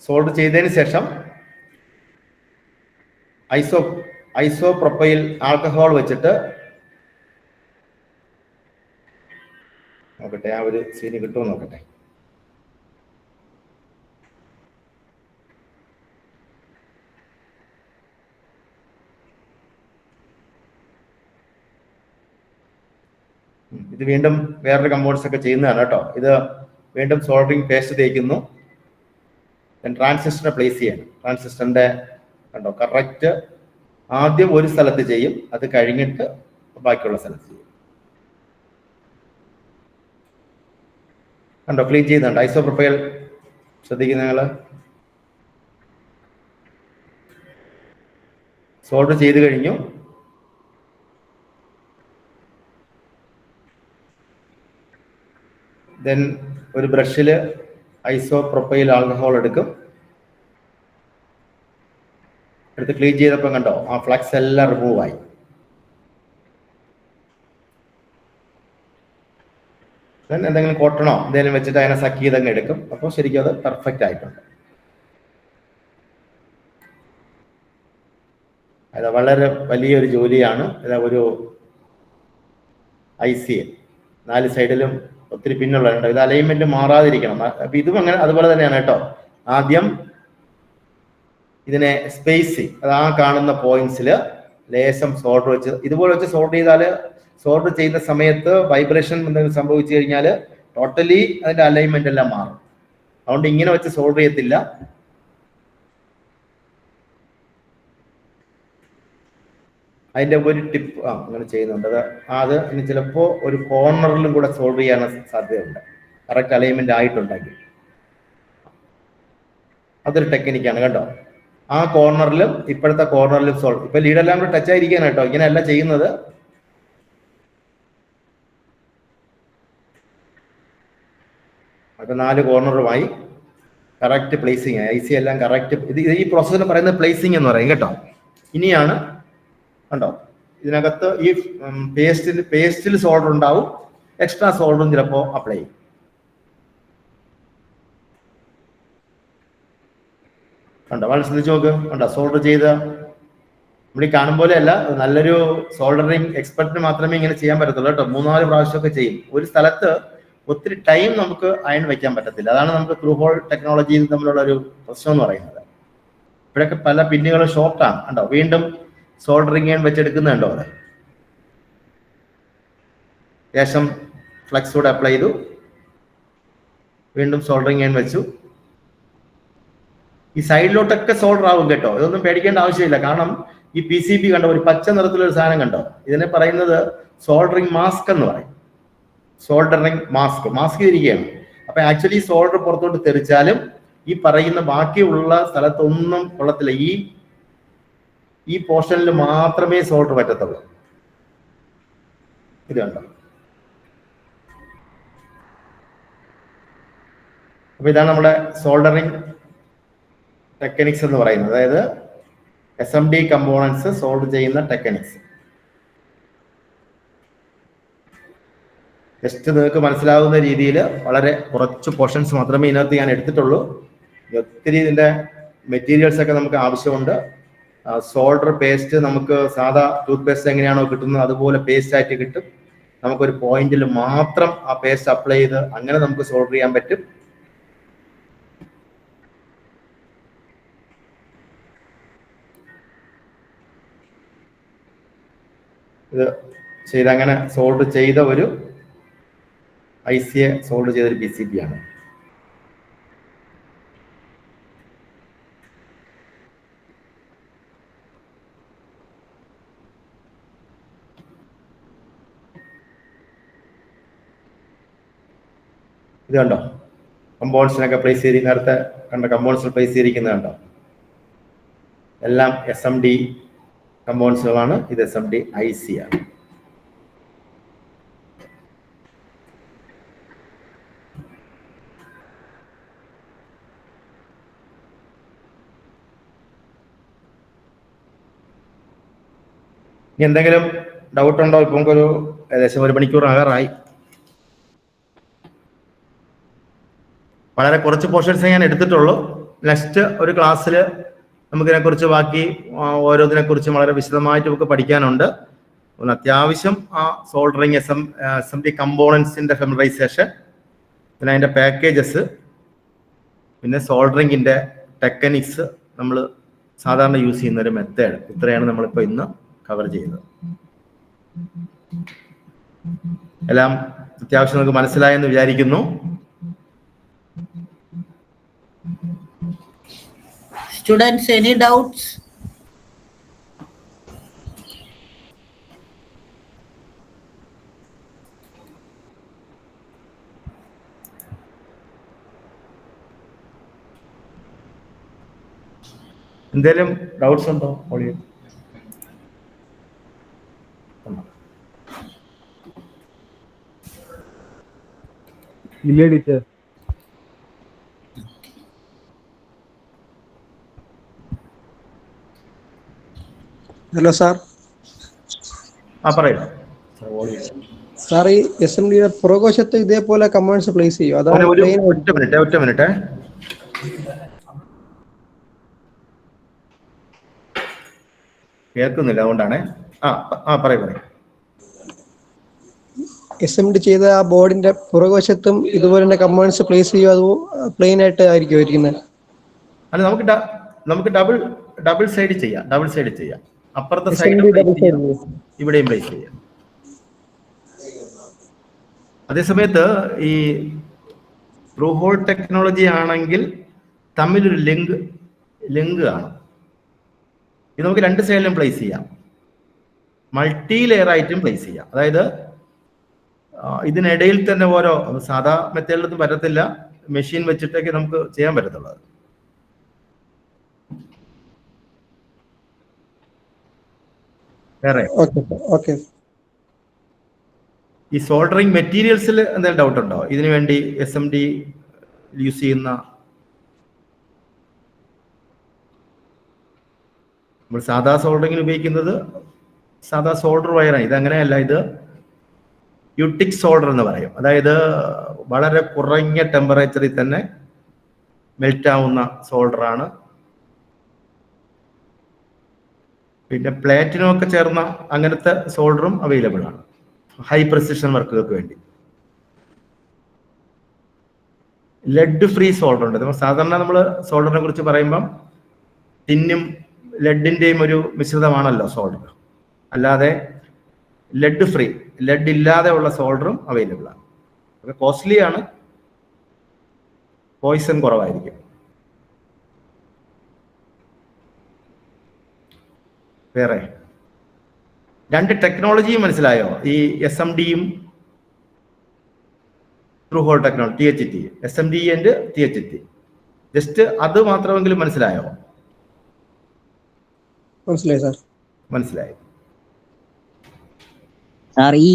സോൾവ് ചെയ്തതിന് ശേഷം ഐസോപ്രൊപ്പൈൽ ആൽക്കഹോൾ വെച്ചിട്ട് നോക്കട്ടെ, ആ ഒരു സീന് കിട്ടുമോ നോക്കട്ടെ. ഇത് വീണ്ടും വേറൊരു കമ്പൗണ്ട്സ് ഒക്കെ ചെയ്യുന്നതാണ് കേട്ടോ. ഇത് വീണ്ടും സോൾഡറിങ് പേസ്റ്റ് തേക്കുന്നു. ട്രാൻസിസ്റ്ററിനെ പ്ലേസ് ചെയ്യണം. ട്രാൻസിസ്റ്ററിന്റെ കണ്ടോ കറക്റ്റ് ആദ്യം ഒരു സ്ഥലത്ത് ചെയ്യും, അത് കഴിഞ്ഞിട്ട് ബാക്കിയുള്ള സ്ഥലത്ത് ചെയ്യും. കണ്ടോ, ക്ലീൻ ചെയ്യുന്നുണ്ട്. ഐസോപ്രൊപ്പൈൽ ശ്രദ്ധിക്കുന്ന നിങ്ങൾ സോൾവ് ചെയ്ത് കഴിഞ്ഞു. ദെൻ ഒരു ബ്രഷിൽ ഐസോപ്രൊപ്പൈൽ ആൽക്കഹോൾ എടുക്കും. എടുത്ത് ക്ലീൻ ചെയ്തപ്പോൾ കണ്ടോ ആ ഫ്ലക്സ് എല്ലാം റിമൂവ് ആയി. എന്തെങ്കിലും കോട്ടണോ എന്തെങ്കിലും വെച്ചിട്ട് അതിനെ സക്ക് ചെയ്തങ്ങ് എടുക്കും. അപ്പോൾ ശരിക്കും അത് പെർഫെക്റ്റ് ആയിട്ടുണ്ട്. അത് വളരെ വലിയൊരു ജോലിയാണ്. ഒരു IC 4 സൈഡിലും ഒത്തിരി പിന്നുള്ളതുണ്ട്. ഇത് അലൈൻമെന്റ് മാറാതിരിക്കണം. അപ്പൊ ഇതും അങ്ങനെ അതുപോലെ തന്നെയാണ് കേട്ടോ. ആദ്യം ഇതിനെ സ്പേസ് അത് ആ കാണുന്ന പോയിന്റ്സിൽ ലേശം സോൾഡർ വെച്ച് ഇതുപോലെ വെച്ച് സോൾഡർ ചെയ്താൽ സോൾഡർ ചെയ്യുന്ന സമയത്ത് വൈബ്രേഷൻ എന്തെങ്കിലും സംഭവിച്ചു കഴിഞ്ഞാൽ ടോട്ടലി അതിന്റെ അലൈൻമെന്റ് എല്ലാം മാറും. അതുകൊണ്ട് ഇങ്ങനെ വെച്ച് സോൾഡർ ചെയ്യത്തില്ല. അതിന്റെ ഒരു ടിപ്പ് അങ്ങനെ ചെയ്യുന്നുണ്ട്. അത് ഇനി ചിലപ്പോൾ ഒരു കോർണറിലും കൂടെ സോൾവ് ചെയ്യാൻ സാധ്യതയുണ്ട്, കറക്റ്റ് അലൈൻമെന്റ് ആയിട്ടുണ്ടെങ്കിൽ. അതൊരു ടെക്നിക്കാണ് കേട്ടോ. ആ കോർണറിലും ഇപ്പോഴത്തെ കോർണറിലും സോൾവ്. ഇപ്പൊ ലീഡെല്ലാം കൂടെ ടച്ച് ആയിരിക്കാണ് കേട്ടോ. ഇങ്ങനെയല്ല ചെയ്യുന്നത്. അപ്പൊ 4 കോർണറുമായി കറക്റ്റ് പ്ലേസിങ്, IC എല്ലാം കറക്റ്റ്. ഈ പ്രോസസ്സിന് പറയുന്നത് പ്ലേസിങ് എന്ന് പറയും കേട്ടോ. ഇനിയാണ് കണ്ടോ, ഇതിനകത്ത് ഈ പേസ്റ്റിൽ സോൾഡർ ഉണ്ടാവും, എക്സ്ട്രാ സോൾഡറും ചിലപ്പോൾ അപ്ലൈ ചെയ്യും. കണ്ടോ, വളരെ ശ്രദ്ധിച്ച് നോക്ക്. കണ്ടോ, സോൾഡർ ചെയ്ത് നമ്മൾ ഈ കാണും പോലെയല്ല. നല്ലൊരു സോൾഡറിങ് എക്സ്പെർട്ടിന് മാത്രമേ ഇങ്ങനെ ചെയ്യാൻ പറ്റത്തുള്ളൂ കേട്ടോ. 3-4 പ്രാവശ്യമൊക്കെ ചെയ്യും. ഒരു സ്ഥലത്ത് ഒത്തിരി ടൈം നമുക്ക് അയൺ വെക്കാൻ പറ്റത്തില്ല. അതാണ് നമുക്ക് ത്രൂ ഹോൾ ടെക്നോളജിയിൽ തമ്മിലുള്ള ഒരു പ്രശ്നം എന്ന് പറയുന്നത്. ഇവിടെയൊക്കെ പല പിന്നുകളും ഷോർട്ടാണ്. കണ്ടോ, വീണ്ടും സോൾഡറിങ് ചെയ്യാൻ വെച്ചെടുക്കുന്നുണ്ടോ. അത് ശേഷം ഫ്ലക്സ് കൂടെ അപ്ലൈ ചെയ്തു, വീണ്ടും സോൾഡറിങ് ചെയ്യാൻ വെച്ചു. ഈ സൈഡിലോട്ടൊക്കെ സോൾഡർ ആവും കേട്ടോ. ഇതൊന്നും പേടിക്കേണ്ട ആവശ്യമില്ല. കാരണം ഈ PCB കണ്ടോ, ഒരു പച്ച നിറത്തിലൊരു സാധനം കണ്ടോ, ഇതിനെ പറയുന്നത് സോൾഡറിങ് മാസ്ക് എന്ന് പറയും. സോൾഡറിങ് മാസ്ക് ചെയ്തിരിക്കുകയാണ്. അപ്പൊ ആക്ച്വലി സോൾഡർ പുറത്തോട്ട് തെറിച്ചാലും ഈ പറയുന്ന ബാക്കിയുള്ള സ്ഥലത്തൊന്നും കൊള്ളത്തില്ല. ഈ പോർഷനിൽ മാത്രമേ സോൾഡർ പറ്റത്തുള്ളൂ. ഇത് കണ്ടോ. അപ്പൊ ഇതാണ് നമ്മുടെ സോൾഡറിങ് ടെക്നിക്സ് എന്ന് പറയുന്നത്. അതായത് SMD കമ്പോണൻസ് സോൾവ് ചെയ്യുന്ന ടെക്നിക്സ്. ജസ്റ്റ് നിങ്ങൾക്ക് മനസ്സിലാവുന്ന രീതിയിൽ വളരെ കുറച്ച് പോർഷൻസ് മാത്രമേ ഇതിനകത്ത് ഞാൻ എടുത്തിട്ടുള്ളൂ. ഒത്തിരി ഇതിന്റെ മെറ്റീരിയൽസ് ഒക്കെ നമുക്ക് ആവശ്യമുണ്ട്. സോൾഡർ പേസ്റ്റ് നമുക്ക് സാധാ ടൂത്ത് പേസ്റ്റ് എങ്ങനെയാണോ കിട്ടുന്നത് അതുപോലെ പേസ്റ്റ് ആയിട്ട് കിട്ടും. നമുക്കൊരു പോയിന്റിൽ മാത്രം ആ പേസ്റ്റ് അപ്ലൈ ചെയ്ത് അങ്ങനെ നമുക്ക് സോൾഡർ ചെയ്യാൻ പറ്റും. ഇത് ചെയ്ത് അങ്ങനെ സോൾഡർ ചെയ്ത ഒരു ICയെ സോൾഡർ ചെയ്തൊരു PCB ആണ്. ഇത് കണ്ടോ, കമ്പോണൻസിനൊക്കെ പ്ലേസ് ചെയ്ത് നേരത്തെ കണ്ട കമ്പോണൻസിൽ പ്ലേസ് ചെയ്തിരിക്കുന്നത് കണ്ടോ. എല്ലാം SMD കമ്പോണൻസുകളാണ്. ഇത് SMD IC ആണ്. ഇനി എന്തെങ്കിലും ഡൗട്ട് ഉണ്ടോ? ഇപ്പൊ നമുക്കൊരു ഏകദേശം 1 മണിക്കൂർ ആകാറായി. വളരെ കുറച്ച് പോർഷൻസ് ഞാൻ എടുത്തിട്ടുള്ളൂ. നെക്സ്റ്റ് ഒരു ക്ലാസ്സിൽ നമുക്കിതിനെക്കുറിച്ച് ബാക്കി ഓരോന്നിനെ കുറിച്ചും വളരെ വിശദമായിട്ട് നമുക്ക് പഠിക്കാനുണ്ട്. അത്യാവശ്യം ആ സോൾഡറിങ് SMD കമ്പോണൻസിന്റെ ഫെമിലറൈസേഷൻ, പിന്നെ അതിന്റെ പാക്കേജസ്, പിന്നെ സോൾഡറിങ്ങിന്റെ ടെക്നിക്സ്, നമ്മൾ സാധാരണ യൂസ് ചെയ്യുന്ന ഒരു മെത്തേഡ്, ഇത്രയാണ് നമ്മളിപ്പോൾ ഇന്ന് കവർ ചെയ്യുന്നത്. എല്ലാം അത്യാവശ്യം നമുക്ക് മനസ്സിലായെന്ന് വിചാരിക്കുന്നു. Students, any doubts? എന്തെങ്കിലും ഡൗട്ട്സ് ഉണ്ടോ? ഇല്ല ടീച്ചർ. Hello sir. പറയാം. സാർ ഈ SMD യുടെ പുറകുവശത്ത് ഇതേപോലെ കമാൻഡ്സ് പ്ലേസ് ചെയ്യും. അതാണ് ഒരു plain ഒറ്റ മിനിറ്റ് കേൾക്കുന്നില്ല, അതുകൊണ്ടാണ്. പറയും. SMD ചെയ്ത ആ ബോർഡിന്റെ പുറകുവശത്തും ഇതുപോലെ തന്നെ കമാൻഡ്സ് പ്ലേസ് ചെയ്യും. അതോ പ്ലെയിൻ ആയിട്ട് ആയിരിക്കും ഇരിക്കുന്നത്? അല്ല, നമുക്ക് ഡബിൾ സൈഡ് ചെയ്യാം. അപ്പുറത്തെ SMD സൈഡ് double side. ഇവിടെയും പ്ലേസ് ചെയ്യാം. അതേസമയത്ത് ഈ ത്രൂ ഹോൾ ടെക്നോളജി ആണെങ്കിൽ തമ്മിലൊരു ലിങ്ക് കാണും. ഇത് നമുക്ക് രണ്ട് സൈഡിലും പ്ലേസ് ചെയ്യാം, മൾട്ടി ലെയർ ആയിട്ടും പ്ലേസ് ചെയ്യാം. അതായത് ഇതിനിടയിൽ തന്നെ ഓരോ സാധാ മെത്തേഡിലൊന്നും പറ്റത്തില്ല, മെഷീൻ വെച്ചിട്ടൊക്കെ നമുക്ക് ചെയ്യാൻ പറ്റത്തുള്ളത്. വേറെ ഈ സോൾഡറിങ് മെറ്റീരിയൽസിൽ എന്തെങ്കിലും ഡൗട്ട് ഉണ്ടോ? ഇതിനു വേണ്ടി SMD യൂസ് ചെയ്യുന്ന നമ്മൾ സാധാ സോൾഡറിങ്ങിന് ഉപയോഗിക്കുന്നത് സാധാ സോൾഡർ വയറാണ്. ഇതങ്ങനെയല്ല, ഇത് യുട്ടിക് സോൾഡർ എന്ന് പറയും. അതായത് വളരെ കുറഞ്ഞ ടെമ്പറേച്ചറിൽ തന്നെ മെൽറ്റ് ആവുന്ന സോൾഡറാണ്. പിന്നെ പ്ലാറ്റിനം ഒക്കെ ചേർന്ന അങ്ങനത്തെ സോൾഡറും അവൈലബിൾ ആണ് ഹൈ പ്രിസിഷൻ വർക്കുകൾക്ക് വേണ്ടി. ലെഡ് ഫ്രീ സോൾഡർ ഉണ്ട്. സാധാരണ നമ്മൾ സോൾഡറിനെ കുറിച്ച് പറയുമ്പം ടിന്നും ലെഡിന്റെയും ഒരു മിശ്രിതമാണല്ലോ സോൾഡർ. അല്ലാതെ ലെഡ് ഫ്രീ, ലെഡ് ഇല്ലാതെ ഉള്ള സോൾഡറും അവൈലബിൾ ആണ്. അത് കോസ്റ്റ്ലി ആണ്, പോയിസൺ കുറവായിരിക്കും. വേറെ രണ്ട് ടെക്നോളജിയും മനസ്സിലായോ? ഈ SMDയും through hole technology, THT, SMD and THT. Just അത് മാത്രമെങ്കിലും മനസ്സിലായോ? മനസ്സിലായി. സാർ, ഈ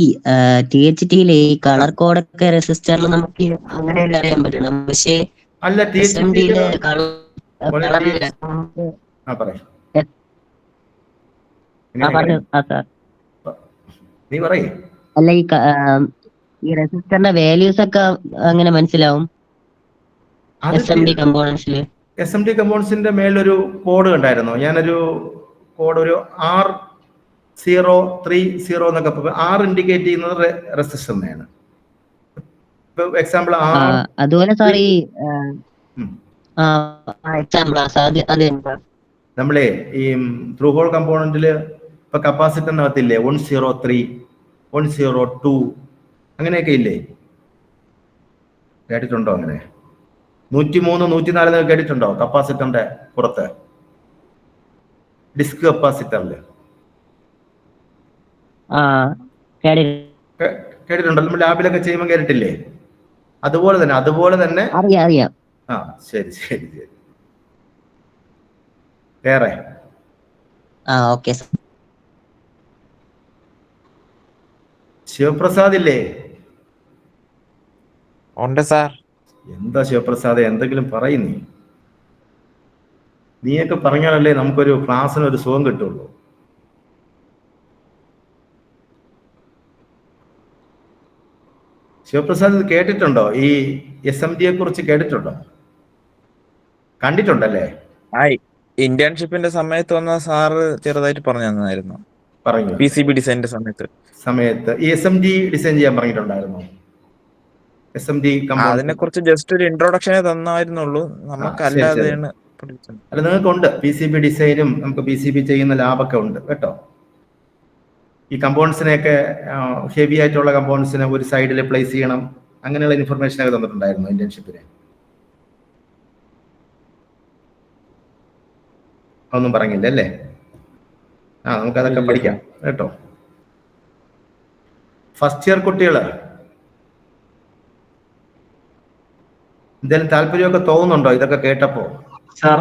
THT-യിലെ ഈ കളർ കോഡൊക്കെ റെസിസ്റ്ററിൽ നമുക്ക് അങ്ങനെയല്ല അറിയാൻ പറ്റണം. പക്ഷേ അല്ല, SMD-യിലെ നീ പറയേ. അല്ല, ഈ റെസിസ്റ്ററിന്റെ വാല്യൂസ് ഒക്കെ അങ്ങനെ മനസ്സിലാവും SMD കമ്പോണൻസില്. SMD കമ്പോണൻസിന്റെ മേലൊരു കോഡ് കണ്ടായിരുന്നോ? ഞാനൊരു കോഡ്, ഒരു R030 എന്നൊക്കെ R ഇൻഡിക്കേറ്റ് ചെയ്യുന്നത് റെസിസ്റ്ററിനെയാണ്. എക്സാമ്പിൾ അതുപോലെ സാർ ഈ നമ്മളെ ഈ ത്രൂ ഹോൾ കമ്പോണന്റില് ഇപ്പൊ കപ്പാസിറ്ററിനകത്തില്ലേ 103, 102 അങ്ങനെയൊക്കെ ഇല്ലേ? കേട്ടിട്ടുണ്ടോ? അങ്ങനെ 103, 104 കേട്ടിട്ടുണ്ടോ? കപ്പാസിറ്ററിന്റെ പുറത്ത് ഡിസ്ക് കപ്പാസിറ്ററില് കേട്ടിട്ടുണ്ടോ? നമ്മൾ ലാബിലൊക്കെ ചെയ്യുമ്പോൾ കേട്ടിട്ടില്ലേ? അതുപോലെ തന്നെ അറിയാം. ശരി. വേറെ ഓക്കെ. ശിവപ്രസാദ് ഇല്ലേ? ഉണ്ട് സാർ. എന്താ ശിവപ്രസാദ്, എന്തെങ്കിലും പറയുന്നേ? നീയൊക്കെ പറഞ്ഞാലല്ലേ നമുക്കൊരു ക്ലാസ്സിന് ഒരു സുഖം കിട്ടുള്ളൂ. ശിവപ്രസാദ് കേട്ടിട്ടുണ്ടോ? ഈ SMD-യെ കുറിച്ച് കേട്ടിട്ടുണ്ടോ? കണ്ടിട്ടുണ്ടല്ലേ? ഇന്റേൺഷിപ്പിന്റെ സമയത്ത് വന്ന സാറ് ചെറുതായിട്ട് പറഞ്ഞു തന്നായിരുന്നു. പറഞ്ഞു. PCB ഡിസൈനിന്റെ സമയത്ത് ഈ SMD ഡിസൈൻ ചെയ്യാൻ പറഞ്ഞിട്ടുണ്ടായിരുന്നു. SMD അതിനെ കുറിച്ച് ജസ്റ്റ് ഒരു ഇൻട്രൊഡക്ഷനെ തന്നായിരുന്നുള്ളൂ. നമുക്കല്ലാതെ അല്ല, നിങ്ങൾക്കുണ്ട് PCB ഡിസൈനും, നമുക്ക് PCB ചെയ്യുന്ന ലാബൊക്കെ ഉണ്ട് കേട്ടോ. ഈ കമ്പോണൻസിനെയൊക്കെ ഹെവി ആയിട്ടുള്ള കമ്പോണൻസിനെ ഒരു സൈഡിൽ പ്ലേസ് ചെയ്യണം, അങ്ങനെയുള്ള ഇൻഫർമേഷൻ ഒക്കെ തന്നിട്ടുണ്ടായിരുന്നു ഇന്റേൺഷിപ്പിന്. ഒന്നും പറഞ്ഞില്ല അല്ലേ? നമുക്കതൊക്കെ പഠിക്കാം കേട്ടോ. ഫസ്റ്റ് ഇയർ കുട്ടികള് എന്തെങ്കിലും താല്പര്യമൊക്കെ തോന്നുന്നുണ്ടോ ഇതൊക്കെ കേട്ടപ്പോ? സാർ,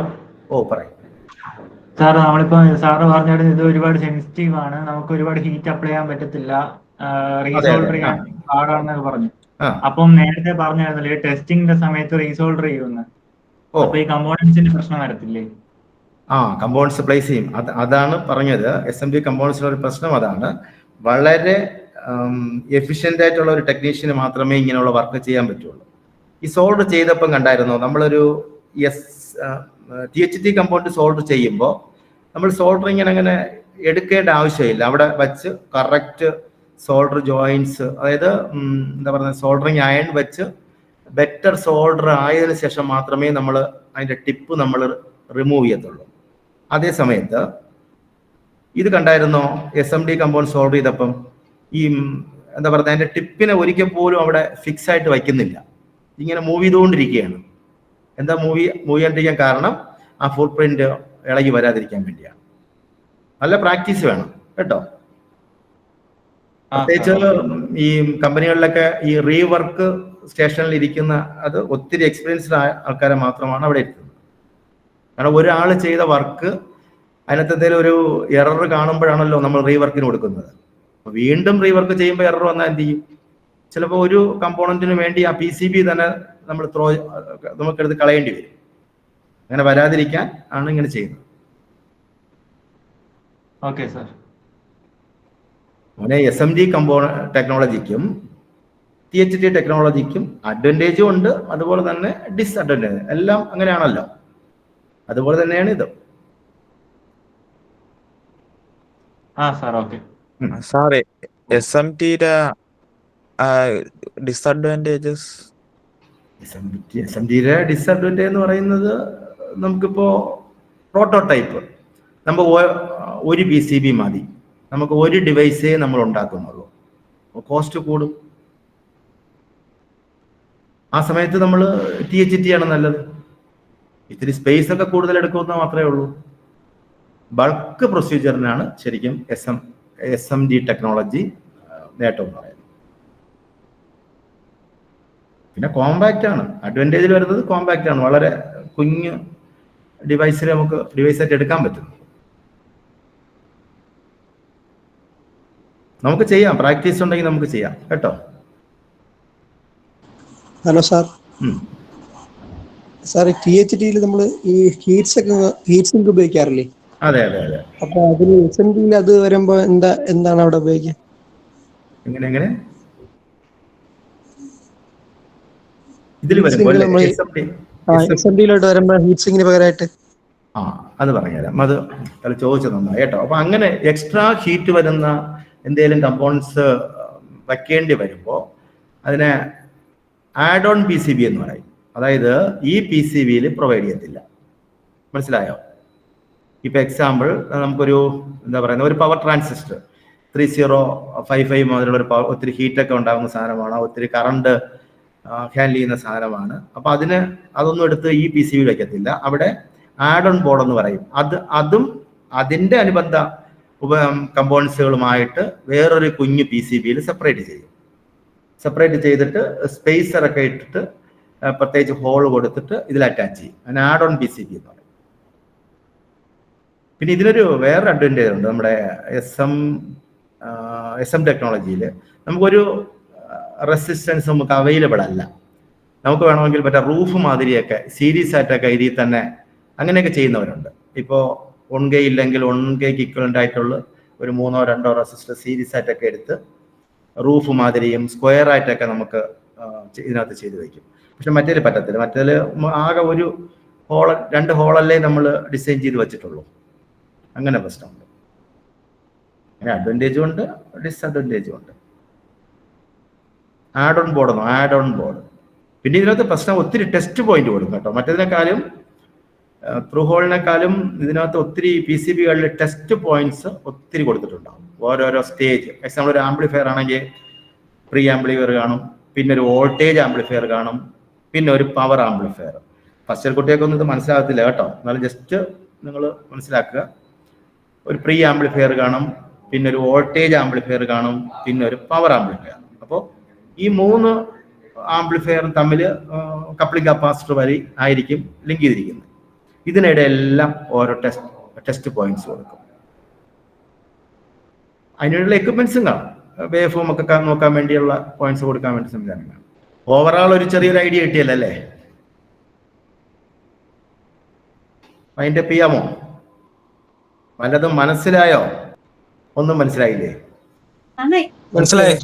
പറയും സാർ. നമ്മളിപ്പോ സാറ് പറഞ്ഞത് ഇത് ഒരുപാട് സെൻസിറ്റീവ് ആണ്, നമുക്ക് ഒരുപാട് ഹീറ്റ് അപ്ലൈ ചെയ്യാൻ പറ്റത്തില്ല, റീസോൾഡർ ചെയ്യാൻ പാടാണെന്നൊക്കെ പറഞ്ഞു. അപ്പം നേരത്തെ പറഞ്ഞായിരുന്നല്ലോ ഈ ടെസ്റ്റിംഗിന്റെ സമയത്ത് റീസോൾഡർ ചെയ്യുമെന്ന്. അപ്പൊ ഈ കമ്പോണൻസിന്റെ പ്രശ്നം വരത്തില്ലേ? കമ്പോണൻസ് പ്ലേസ് ചെയ്യും. അതാണ് പറഞ്ഞത്. SMD കമ്പോണൻസിന്റെ ഒരു പ്രശ്നം അതാണ്. വളരെ എഫിഷ്യൻ്റ് ആയിട്ടുള്ള ഒരു ടെക്നീഷ്യന് മാത്രമേ ഇങ്ങനെയുള്ള വർക്ക് ചെയ്യാൻ പറ്റുള്ളൂ. ഈ സോൾഡർ ചെയ്തപ്പം കണ്ടായിരുന്നോ, നമ്മളൊരു THT കമ്പൗണ്ട് സോൾഡർ ചെയ്യുമ്പോൾ നമ്മൾ സോൾഡറിങ്ങിന് അങ്ങനെ എടുക്കേണ്ട ആവശ്യമില്ല. അവിടെ വച്ച് കറക്റ്റ് സോൾഡർ ജോയിൻസ്, അതായത് എന്താ പറയുക, സോൾഡറിങ് അയൺ വെച്ച് ബെറ്റർ സോൾഡർ ആയതിനു ശേഷം മാത്രമേ നമ്മൾ അതിൻ്റെ ടിപ്പ് നമ്മൾ റിമൂവ് ചെയ്യത്തുള്ളൂ. അതേ സമയത്ത് ഇത് കണ്ടായിരുന്നോ, SMD കമ്പൗണ്ട് സോൾഡർ ചെയ്തപ്പം ഈ എന്താ പറയുക, അതിൻ്റെ ടിപ്പിനെ ഒരിക്കൽ പോലും അവിടെ ഫിക്സ് ആയിട്ട് വയ്ക്കുന്നില്ല, ഇങ്ങനെ മൂവ് ചെയ്തുകൊണ്ടിരിക്കുകയാണ്. എന്താ മൂവ് ചെയ്യാണ്ടിരിക്കാൻ കാരണം ആ ഫുട് പ്രിന്റ് ഇളകി വരാതിരിക്കാൻ വേണ്ടിയാണ്. നല്ല പ്രാക്ടീസ് വേണം കേട്ടോ. പ്രത്യേകിച്ച് ഈ കമ്പനികളിലൊക്കെ ഈ റീവർക്ക് സ്റ്റേഷനിൽ ഇരിക്കുന്ന അത് ഒത്തിരി എക്സ്പീരിയൻസ്ഡ് ആയ ആൾക്കാരെ മാത്രമാണ് അവിടെ ഇരിക്കുന്നത്. കാരണം ഒരാൾ ചെയ്ത വർക്ക് അതിനകത്ത് എന്തെങ്കിലും ഒരു എറർ കാണുമ്പോഴാണല്ലോ നമ്മൾ റീവർക്കിന് കൊടുക്കുന്നത്. വീണ്ടും റീവർക്ക് ചെയ്യുമ്പോൾ എറർ വന്നാൽ എന്ത് ചെയ്യും? ചിലപ്പോൾ ഒരു കമ്പോണന്റിന് വേണ്ടി ആ PCB തന്നെ നമ്മൾ നമുക്കെടുത്ത് കളയേണ്ടി വരും. അങ്ങനെ വരാതിരിക്കാൻ ആണ് ഇങ്ങനെ ചെയ്യുന്നത്. Okay sir. അങ്ങനെ SMD ടെക്നോളജിക്കും THT ടെക്നോളജിക്കും അഡ്വാൻറ്റേജും ഉണ്ട്, അതുപോലെ തന്നെ ഡിസ്അഡ്വാൻറ്റേജ്, എല്ലാം അങ്ങനെയാണല്ലോ. അതുപോലെ തന്നെയാണ് ഇത്. Sir okay. സാറേ, SMTയുടെ ഡിസഡ്വാൻറ്റേജസ്? SMTയുടെ ഡിസ്അഡ്വാൻറ്റേജ് എന്ന് പറയുന്നത്, നമുക്കിപ്പോ പ്രോട്ടോടൈപ്പ് നമ്മൾ ഒരു PCB മതി, നമുക്ക് ഒരു ഡിവൈസേ നമ്മൾ ഉണ്ടാക്കുന്നുള്ളൂ, കോസ്റ്റ് കൂടും. ആ സമയത്ത് നമ്മൾ THT ആണ് നല്ലത്. ഇത്തിരി സ്പേസ് ഒക്കെ കൂടുതൽ എടുക്കുമെന്ന് മാത്രമേ ഉള്ളൂ. ബൾക്ക് പ്രൊസീജിയറിനാണ് ശരിക്കും SMD ടെക്നോളജി നേട്ടം എന്ന് പറയുന്നത്. പിന്നെ കോമ്പാക്റ്റ് ആണ്, അഡ്വാൻറ്റേജിൽ വരുന്നത് കോമ്പാക്റ്റ് ആണ്. വളരെ കുഞ്ഞ് ഡിവൈസിൽ നമുക്ക് ഡിവൈസായിട്ട് എടുക്കാൻ പറ്റും. നമുക്ക് ചെയ്യാം, പ്രാക്ടീസ് ഉണ്ടെങ്കിൽ നമുക്ക് ചെയ്യാം കേട്ടോ. Hello sir. സാർ, THTയിൽ നമ്മൾ ഈ ഹീറ്റ് സിങ്ക് ഉപയോഗിക്കാറില്ലേ? അതെ അതെ അതെ. അപ്പൊ അതിന് SMDയിൽ അത് വരുമ്പോ എന്താണ് അവിടെ ഉപയോഗിക്കുക? എങ്ങനെ ഇതിൽ വരുമ്പോൾ SMDയിലോട്ട് വരുമ്പോ ഹീറ്റ് സിങ്കിന് പകരമായിട്ട് അത് പറഞ്ഞുതരാം. അത് ചോദിച്ചത് നന്നായി കേട്ടോ. അപ്പൊ അങ്ങനെ എക്സ്ട്രാ ഹീറ്റ് വരുന്ന എന്തെങ്കിലും കമ്പോണൻസ് വയ്ക്കേണ്ടി വരുമ്പോൾ അതിനെ ആഡ് ഓൺ PCB എന്ന് പറയും. അതായത് ഈ PCBയിൽ പ്രൊവൈഡ് ചെയ്യത്തില്ല. മനസ്സിലായോ? ഇപ്പൊ എക്സാമ്പിൾ, നമുക്കൊരു എന്താ പറയുന്ന ഒരു പവർ ട്രാൻസിസ്റ്റർ 3055 മുതലുള്ള ഒരു ഒത്തിരി ഹീറ്റൊക്കെ ഉണ്ടാകുന്ന സാധനമാണ്, ഒത്തിരി കറണ്ട് ഹാൻഡിൽ ചെയ്യുന്ന സാധനമാണ്. അപ്പൊ അതൊന്നും എടുത്ത് ഈ PCB വയ്ക്കത്തില്ല. അവിടെ ആഡ് ഓൺ ബോർഡ് എന്ന് പറയും. അതും അതിന്റെ അനുബന്ധ കമ്പോണൻസുകളുമായിട്ട് വേറൊരു കുഞ്ഞു PCBയിൽ സെപ്പറേറ്റ് ചെയ്യും. സെപ്പറേറ്റ് ചെയ്തിട്ട് സ്പേസറൊക്കെ ഇട്ടിട്ട് പ്രത്യേകിച്ച് ഹോൾ കൊടുത്തിട്ട് ഇതിൽ അറ്റാച്ച് ചെയ്യും. അതിന് ആഡ് ഓൺ PCB എന്ന് പറയും. പിന്നെ ഇതിനൊരു വേറെ അഡ്വാൻറ്റേജ് ഉണ്ട്. നമ്മുടെ SM ടെക്നോളജിയിൽ നമുക്കൊരു റെസിസ്റ്റൻസ് നമുക്ക് അവൈലബിൾ അല്ല. നമുക്ക് വേണമെങ്കിൽ മറ്റേ റൂഫ് മാതിരിയൊക്കെ സീരീസ് ആയിട്ടൊക്കെ ഇതിൽ തന്നെ അങ്ങനെയൊക്കെ ചെയ്യുന്നവരുണ്ട്. ഇപ്പോൾ 1K ഇല്ലെങ്കിൽ 1Kക്ക് ഇക്വലൻ്റ് ആയിട്ടുള്ള ഒരു 3 or 2 റെസിസ്റ്റർ സീരീസ് ആയിട്ടൊക്കെ എടുത്ത് റൂഫ് മാതിരിയും സ്ക്വയർ ആയിട്ടൊക്കെ നമുക്ക് ഇതിനകത്ത് ചെയ്ത് വയ്ക്കും. പക്ഷെ മറ്റേത് പറ്റത്തില്ല. മറ്റേത് ആകെ ഒരു ഹോൾ, 2 ഹോളല്ലേ നമ്മൾ ഡിസൈൻ ചെയ്ത് വെച്ചിട്ടുള്ളൂ. അങ്ങനെ പ്രശ്നമുണ്ട്. അങ്ങനെ അഡ്വാൻറ്റേജും ഉണ്ട്, ഡിസ്അഡ്വാൻറ്റേജും ഉണ്ട്. Add on board. പിന്നെ ഇതിനകത്ത് പ്രശ്നം, ഒത്തിരി ടെസ്റ്റ് പോയിന്റ് കൊടുക്കും കേട്ടോ. മറ്റേതിനേക്കാളും ത്രൂ ഹോളിനേക്കാളും ഇതിനകത്ത് ഒത്തിരി PCBകളിൽ ടെസ്റ്റ് പോയിന്റ്സ് ഒത്തിരി കൊടുത്തിട്ടുണ്ടാവും. ഓരോരോ സ്റ്റേജ്. എക്സാമ്പിൾ, ഒരു ആംപ്ലിഫയർ ആണെങ്കിൽ പ്രീ ആംപ്ലിഫയർ കാണും, പിന്നെ ഒരു വോൾട്ടേജ് ആംപ്ലിഫയർ കാണും, പിന്നെ ഒരു പവർ ആംപ്ലിഫയർ. ഫസ്റ്റ് കുട്ടികൾക്കൊന്നും ഇത് മനസ്സിലാകത്തില്ല കേട്ടോ, എന്നാലും ജസ്റ്റ് നിങ്ങൾ മനസ്സിലാക്കുക. ഒരു പ്രീ ആംപ്ലിഫയർ കാണും, പിന്നെ ഒരു വോൾട്ടേജ് ആംപ്ലിഫയർ കാണും, പിന്നെ ഒരു പവർ ആംപ്ലിഫയർ. അപ്പോൾ ഈ 3 ആംപ്ലിഫയറും തമ്മിൽ കപ്ലിംഗ് കപ്പാസിറ്റർ വഴി ആയിരിക്കും ലിങ്ക് ചെയ്തിരിക്കുന്നത്. ഇതിനിടെ എല്ലാം ഓരോ ടെസ്റ്റ് പോയിന്റ്സ് കൊടുക്കും. അതിനുള്ള എക്യുപ്മെന്റ്സും കാണും. വേവ് ഫോം ഒക്കെ നോക്കാൻ വേണ്ടിയുള്ള പോയിന്റ്സ് കൊടുക്കാൻ വേണ്ടി സംവിധാനം കാണും. ഓവറോൾ ഒരു ചെറിയൊരു ഐഡിയ കിട്ടിയല്ലേ? അതിന്റെ ചെയ്യാമോ? വല്ലതും മനസ്സിലായോ? ഒന്നും മനസ്സിലായില്ലേ? മനസ്സിലായോ?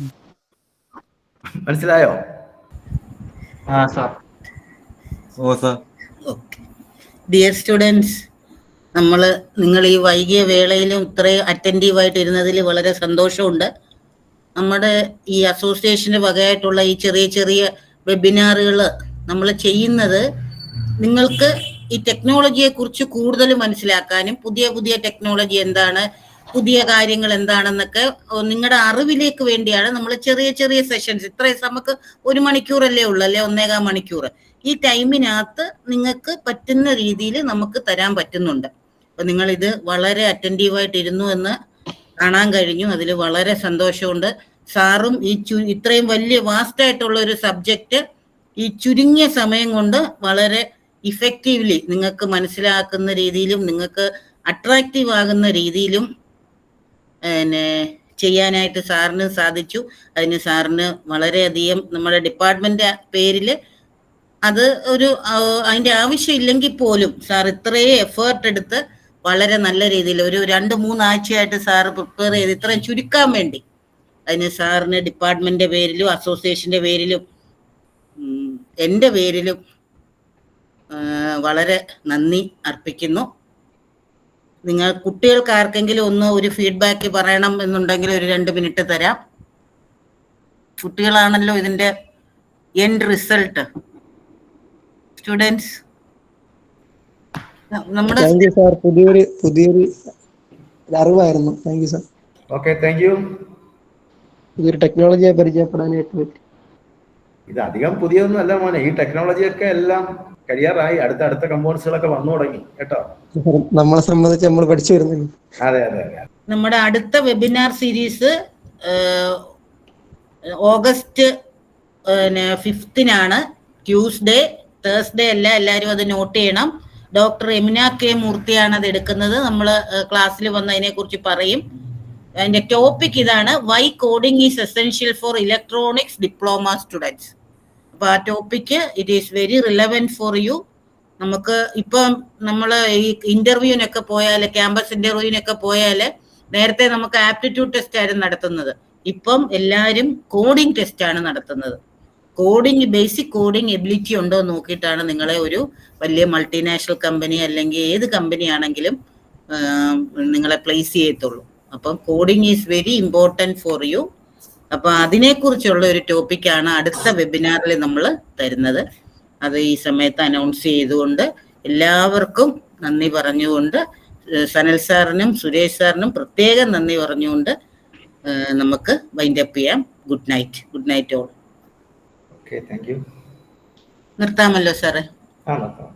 സാർ. ഓക്കെ. ഡിയർ സ്റ്റുഡൻസ്, നിങ്ങൾ ഈ വൈകിയ വേളയിലും ഇത്രയും അറ്റൻറ്റീവായിട്ട് ഇരുന്നതിൽ വളരെ സന്തോഷമുണ്ട്. നമ്മുടെ ഈ അസോസിയേഷൻ്റെ വകയായിട്ടുള്ള ഈ ചെറിയ ചെറിയ വെബിനാറുകൾ നമ്മൾ ചെയ്യുന്നത് നിങ്ങൾക്ക് ഈ ടെക്നോളജിയെ കുറിച്ച് കൂടുതൽ മനസ്സിലാക്കാനും പുതിയ പുതിയ ടെക്നോളജി എന്താണ്, പുതിയ കാര്യങ്ങൾ എന്താണെന്നൊക്കെ നിങ്ങളുടെ അറിവിലേക്ക് വേണ്ടിയാണ് നമ്മൾ ചെറിയ ചെറിയ സെഷൻസ്. ഇത്രയും നമുക്ക് 1 മണിക്കൂറല്ലേ ഉള്ളൂ, അല്ലെ 1.25 മണിക്കൂർ. ഈ ടൈമിനകത്ത് നിങ്ങൾക്ക് പറ്റുന്ന രീതിയിൽ നമുക്ക് തരാൻ പറ്റുന്നുണ്ട്. അപ്പൊ നിങ്ങളിത് വളരെ അറ്റൻറ്റീവായിട്ട് ഇരുന്നു എന്ന് കാണാൻ കഴിഞ്ഞു. അതിൽ വളരെ സന്തോഷമുണ്ട്. സാറും ഈ ഇത്രയും വലിയ വാസ്റ്റായിട്ടുള്ള ഒരു സബ്ജക്റ്റ് ഈ ചുരുങ്ങിയ സമയം കൊണ്ട് വളരെ ഇഫക്റ്റീവ്ലി നിങ്ങൾക്ക് മനസ്സിലാക്കുന്ന രീതിയിലും നിങ്ങൾക്ക് അട്രാക്റ്റീവ് ആകുന്ന രീതിയിലും ചെയ്യാനായിട്ട് സാറിന് സാധിച്ചു. അതിന് സാറിന് വളരെയധികം നമ്മുടെ ഡിപ്പാർട്ട്മെന്റ് പേരിൽ അത് അതിൻ്റെ ആവശ്യമില്ലെങ്കിൽ പോലും സാർ ഇത്രയും എഫേർട്ട് എടുത്ത് വളരെ നല്ല രീതിയിൽ ഒരു 2-3 ആഴ്ചയായിട്ട് സാറ് പ്രിപ്പയർ ചെയ്ത് ഇത്രയും ചുരുക്കാൻ വേണ്ടി അതിന് സാറിന് ഡിപ്പാർട്ട്മെന്റിന്റെ പേരിലും അസോസിയേഷന്റെ പേരിലും എൻ്റെ പേരിലും വളരെ നന്ദി അർപ്പിക്കുന്നു. നിങ്ങൾ കുട്ടികൾക്ക് ആർക്കെങ്കിലും ഒരു ഫീഡ്ബാക്ക് പറയണം എന്നുണ്ടെങ്കിൽ ഒരു 2 മിനിറ്റ് തരാം. കുട്ടികളാണല്ലോ ഇതിന്റെ എൻഡ് റിസൾട്ട്. സ്റ്റുഡൻസ്, നമ്മുടെ പുതിയൊരു അറിവായിരുന്നു. Thank you sir. Okay, thank you. പുതിയൊരു ടെക്നോളജിയെ പരിചയപ്പെടാനായിട്ട് പറ്റി. ഇത് അധികം പുതിയൊന്നും അല്ല മോനെ. ഈ ടെക്നോളജിയൊക്കെ എല്ലാം കഴിയാറായി. അടുത്ത കമ്പോണൻസുകളൊക്കെ വന്നു തുടങ്ങി കേട്ടോ. നമ്മളെ സംബന്ധിച്ച് നമ്മൾ പഠിച്ചു വരുന്നില്ല. അതെ. നമ്മുടെ അടുത്ത webinar series August 5 Tuesday. Thursday അല്ല, എല്ലാവരും അത് നോട്ട് ചെയ്യണം. ഡോക്ടർ എമിന കെ മൂർത്തിയാണ് അത് എടുക്കുന്നത്. നമ്മൾ ക്ലാസ്സിൽ വന്ന് അതിനെ കുറിച്ച് പറയും. അതിന്റെ ടോപ്പിക് ഇതാണ്: why coding is essential for electronics diploma students. അപ്പൊ ആ topic it is very relevant for you. നമുക്ക് ഇപ്പം നമ്മൾ ഈ ഇന്റർവ്യൂവിനൊക്കെ പോയാൽ, ക്യാമ്പസ് ഇന്റർവ്യൂവിനൊക്കെ പോയാൽ നേരത്തെ നമുക്ക് ആപ്റ്റിറ്റ്യൂഡ് ടെസ്റ്റ് ആയിരുന്നു നടത്തുന്നത്. ഇപ്പം എല്ലാവരും കോഡിംഗ് ടെസ്റ്റ് ആണ് നടത്തുന്നത്. ബേസിക് കോഡിംഗ് എബിലിറ്റി ഉണ്ടോ എന്ന് നോക്കിയിട്ടാണ് നിങ്ങളെ ഒരു വലിയ മൾട്ടിനാഷണൽ കമ്പനി അല്ലെങ്കിൽ ഏത് കമ്പനി ആണെങ്കിലും നിങ്ങളെ പ്ലേസ് ചെയ്യത്തുള്ളൂ. അപ്പം coding is very important for you. അപ്പൊ അതിനെക്കുറിച്ചുള്ള ഒരു ടോപ്പിക്കാണ് അടുത്ത വെബിനാറിൽ നമ്മൾ തരുന്നത്. അത് ഈ സമയത്ത് അനൗൺസ് ചെയ്തുകൊണ്ട് എല്ലാവർക്കും നന്ദി പറഞ്ഞുകൊണ്ട്, സനൽ സാറിനും സുരേഷ് സാറിനും പ്രത്യേകം നന്ദി പറഞ്ഞുകൊണ്ട് നമുക്ക് വൈൻഡപ്പ് ചെയ്യാം. Good night all. Okay, thank you. നിർത്താമല്ലോ സാറേ? നിർത്താം.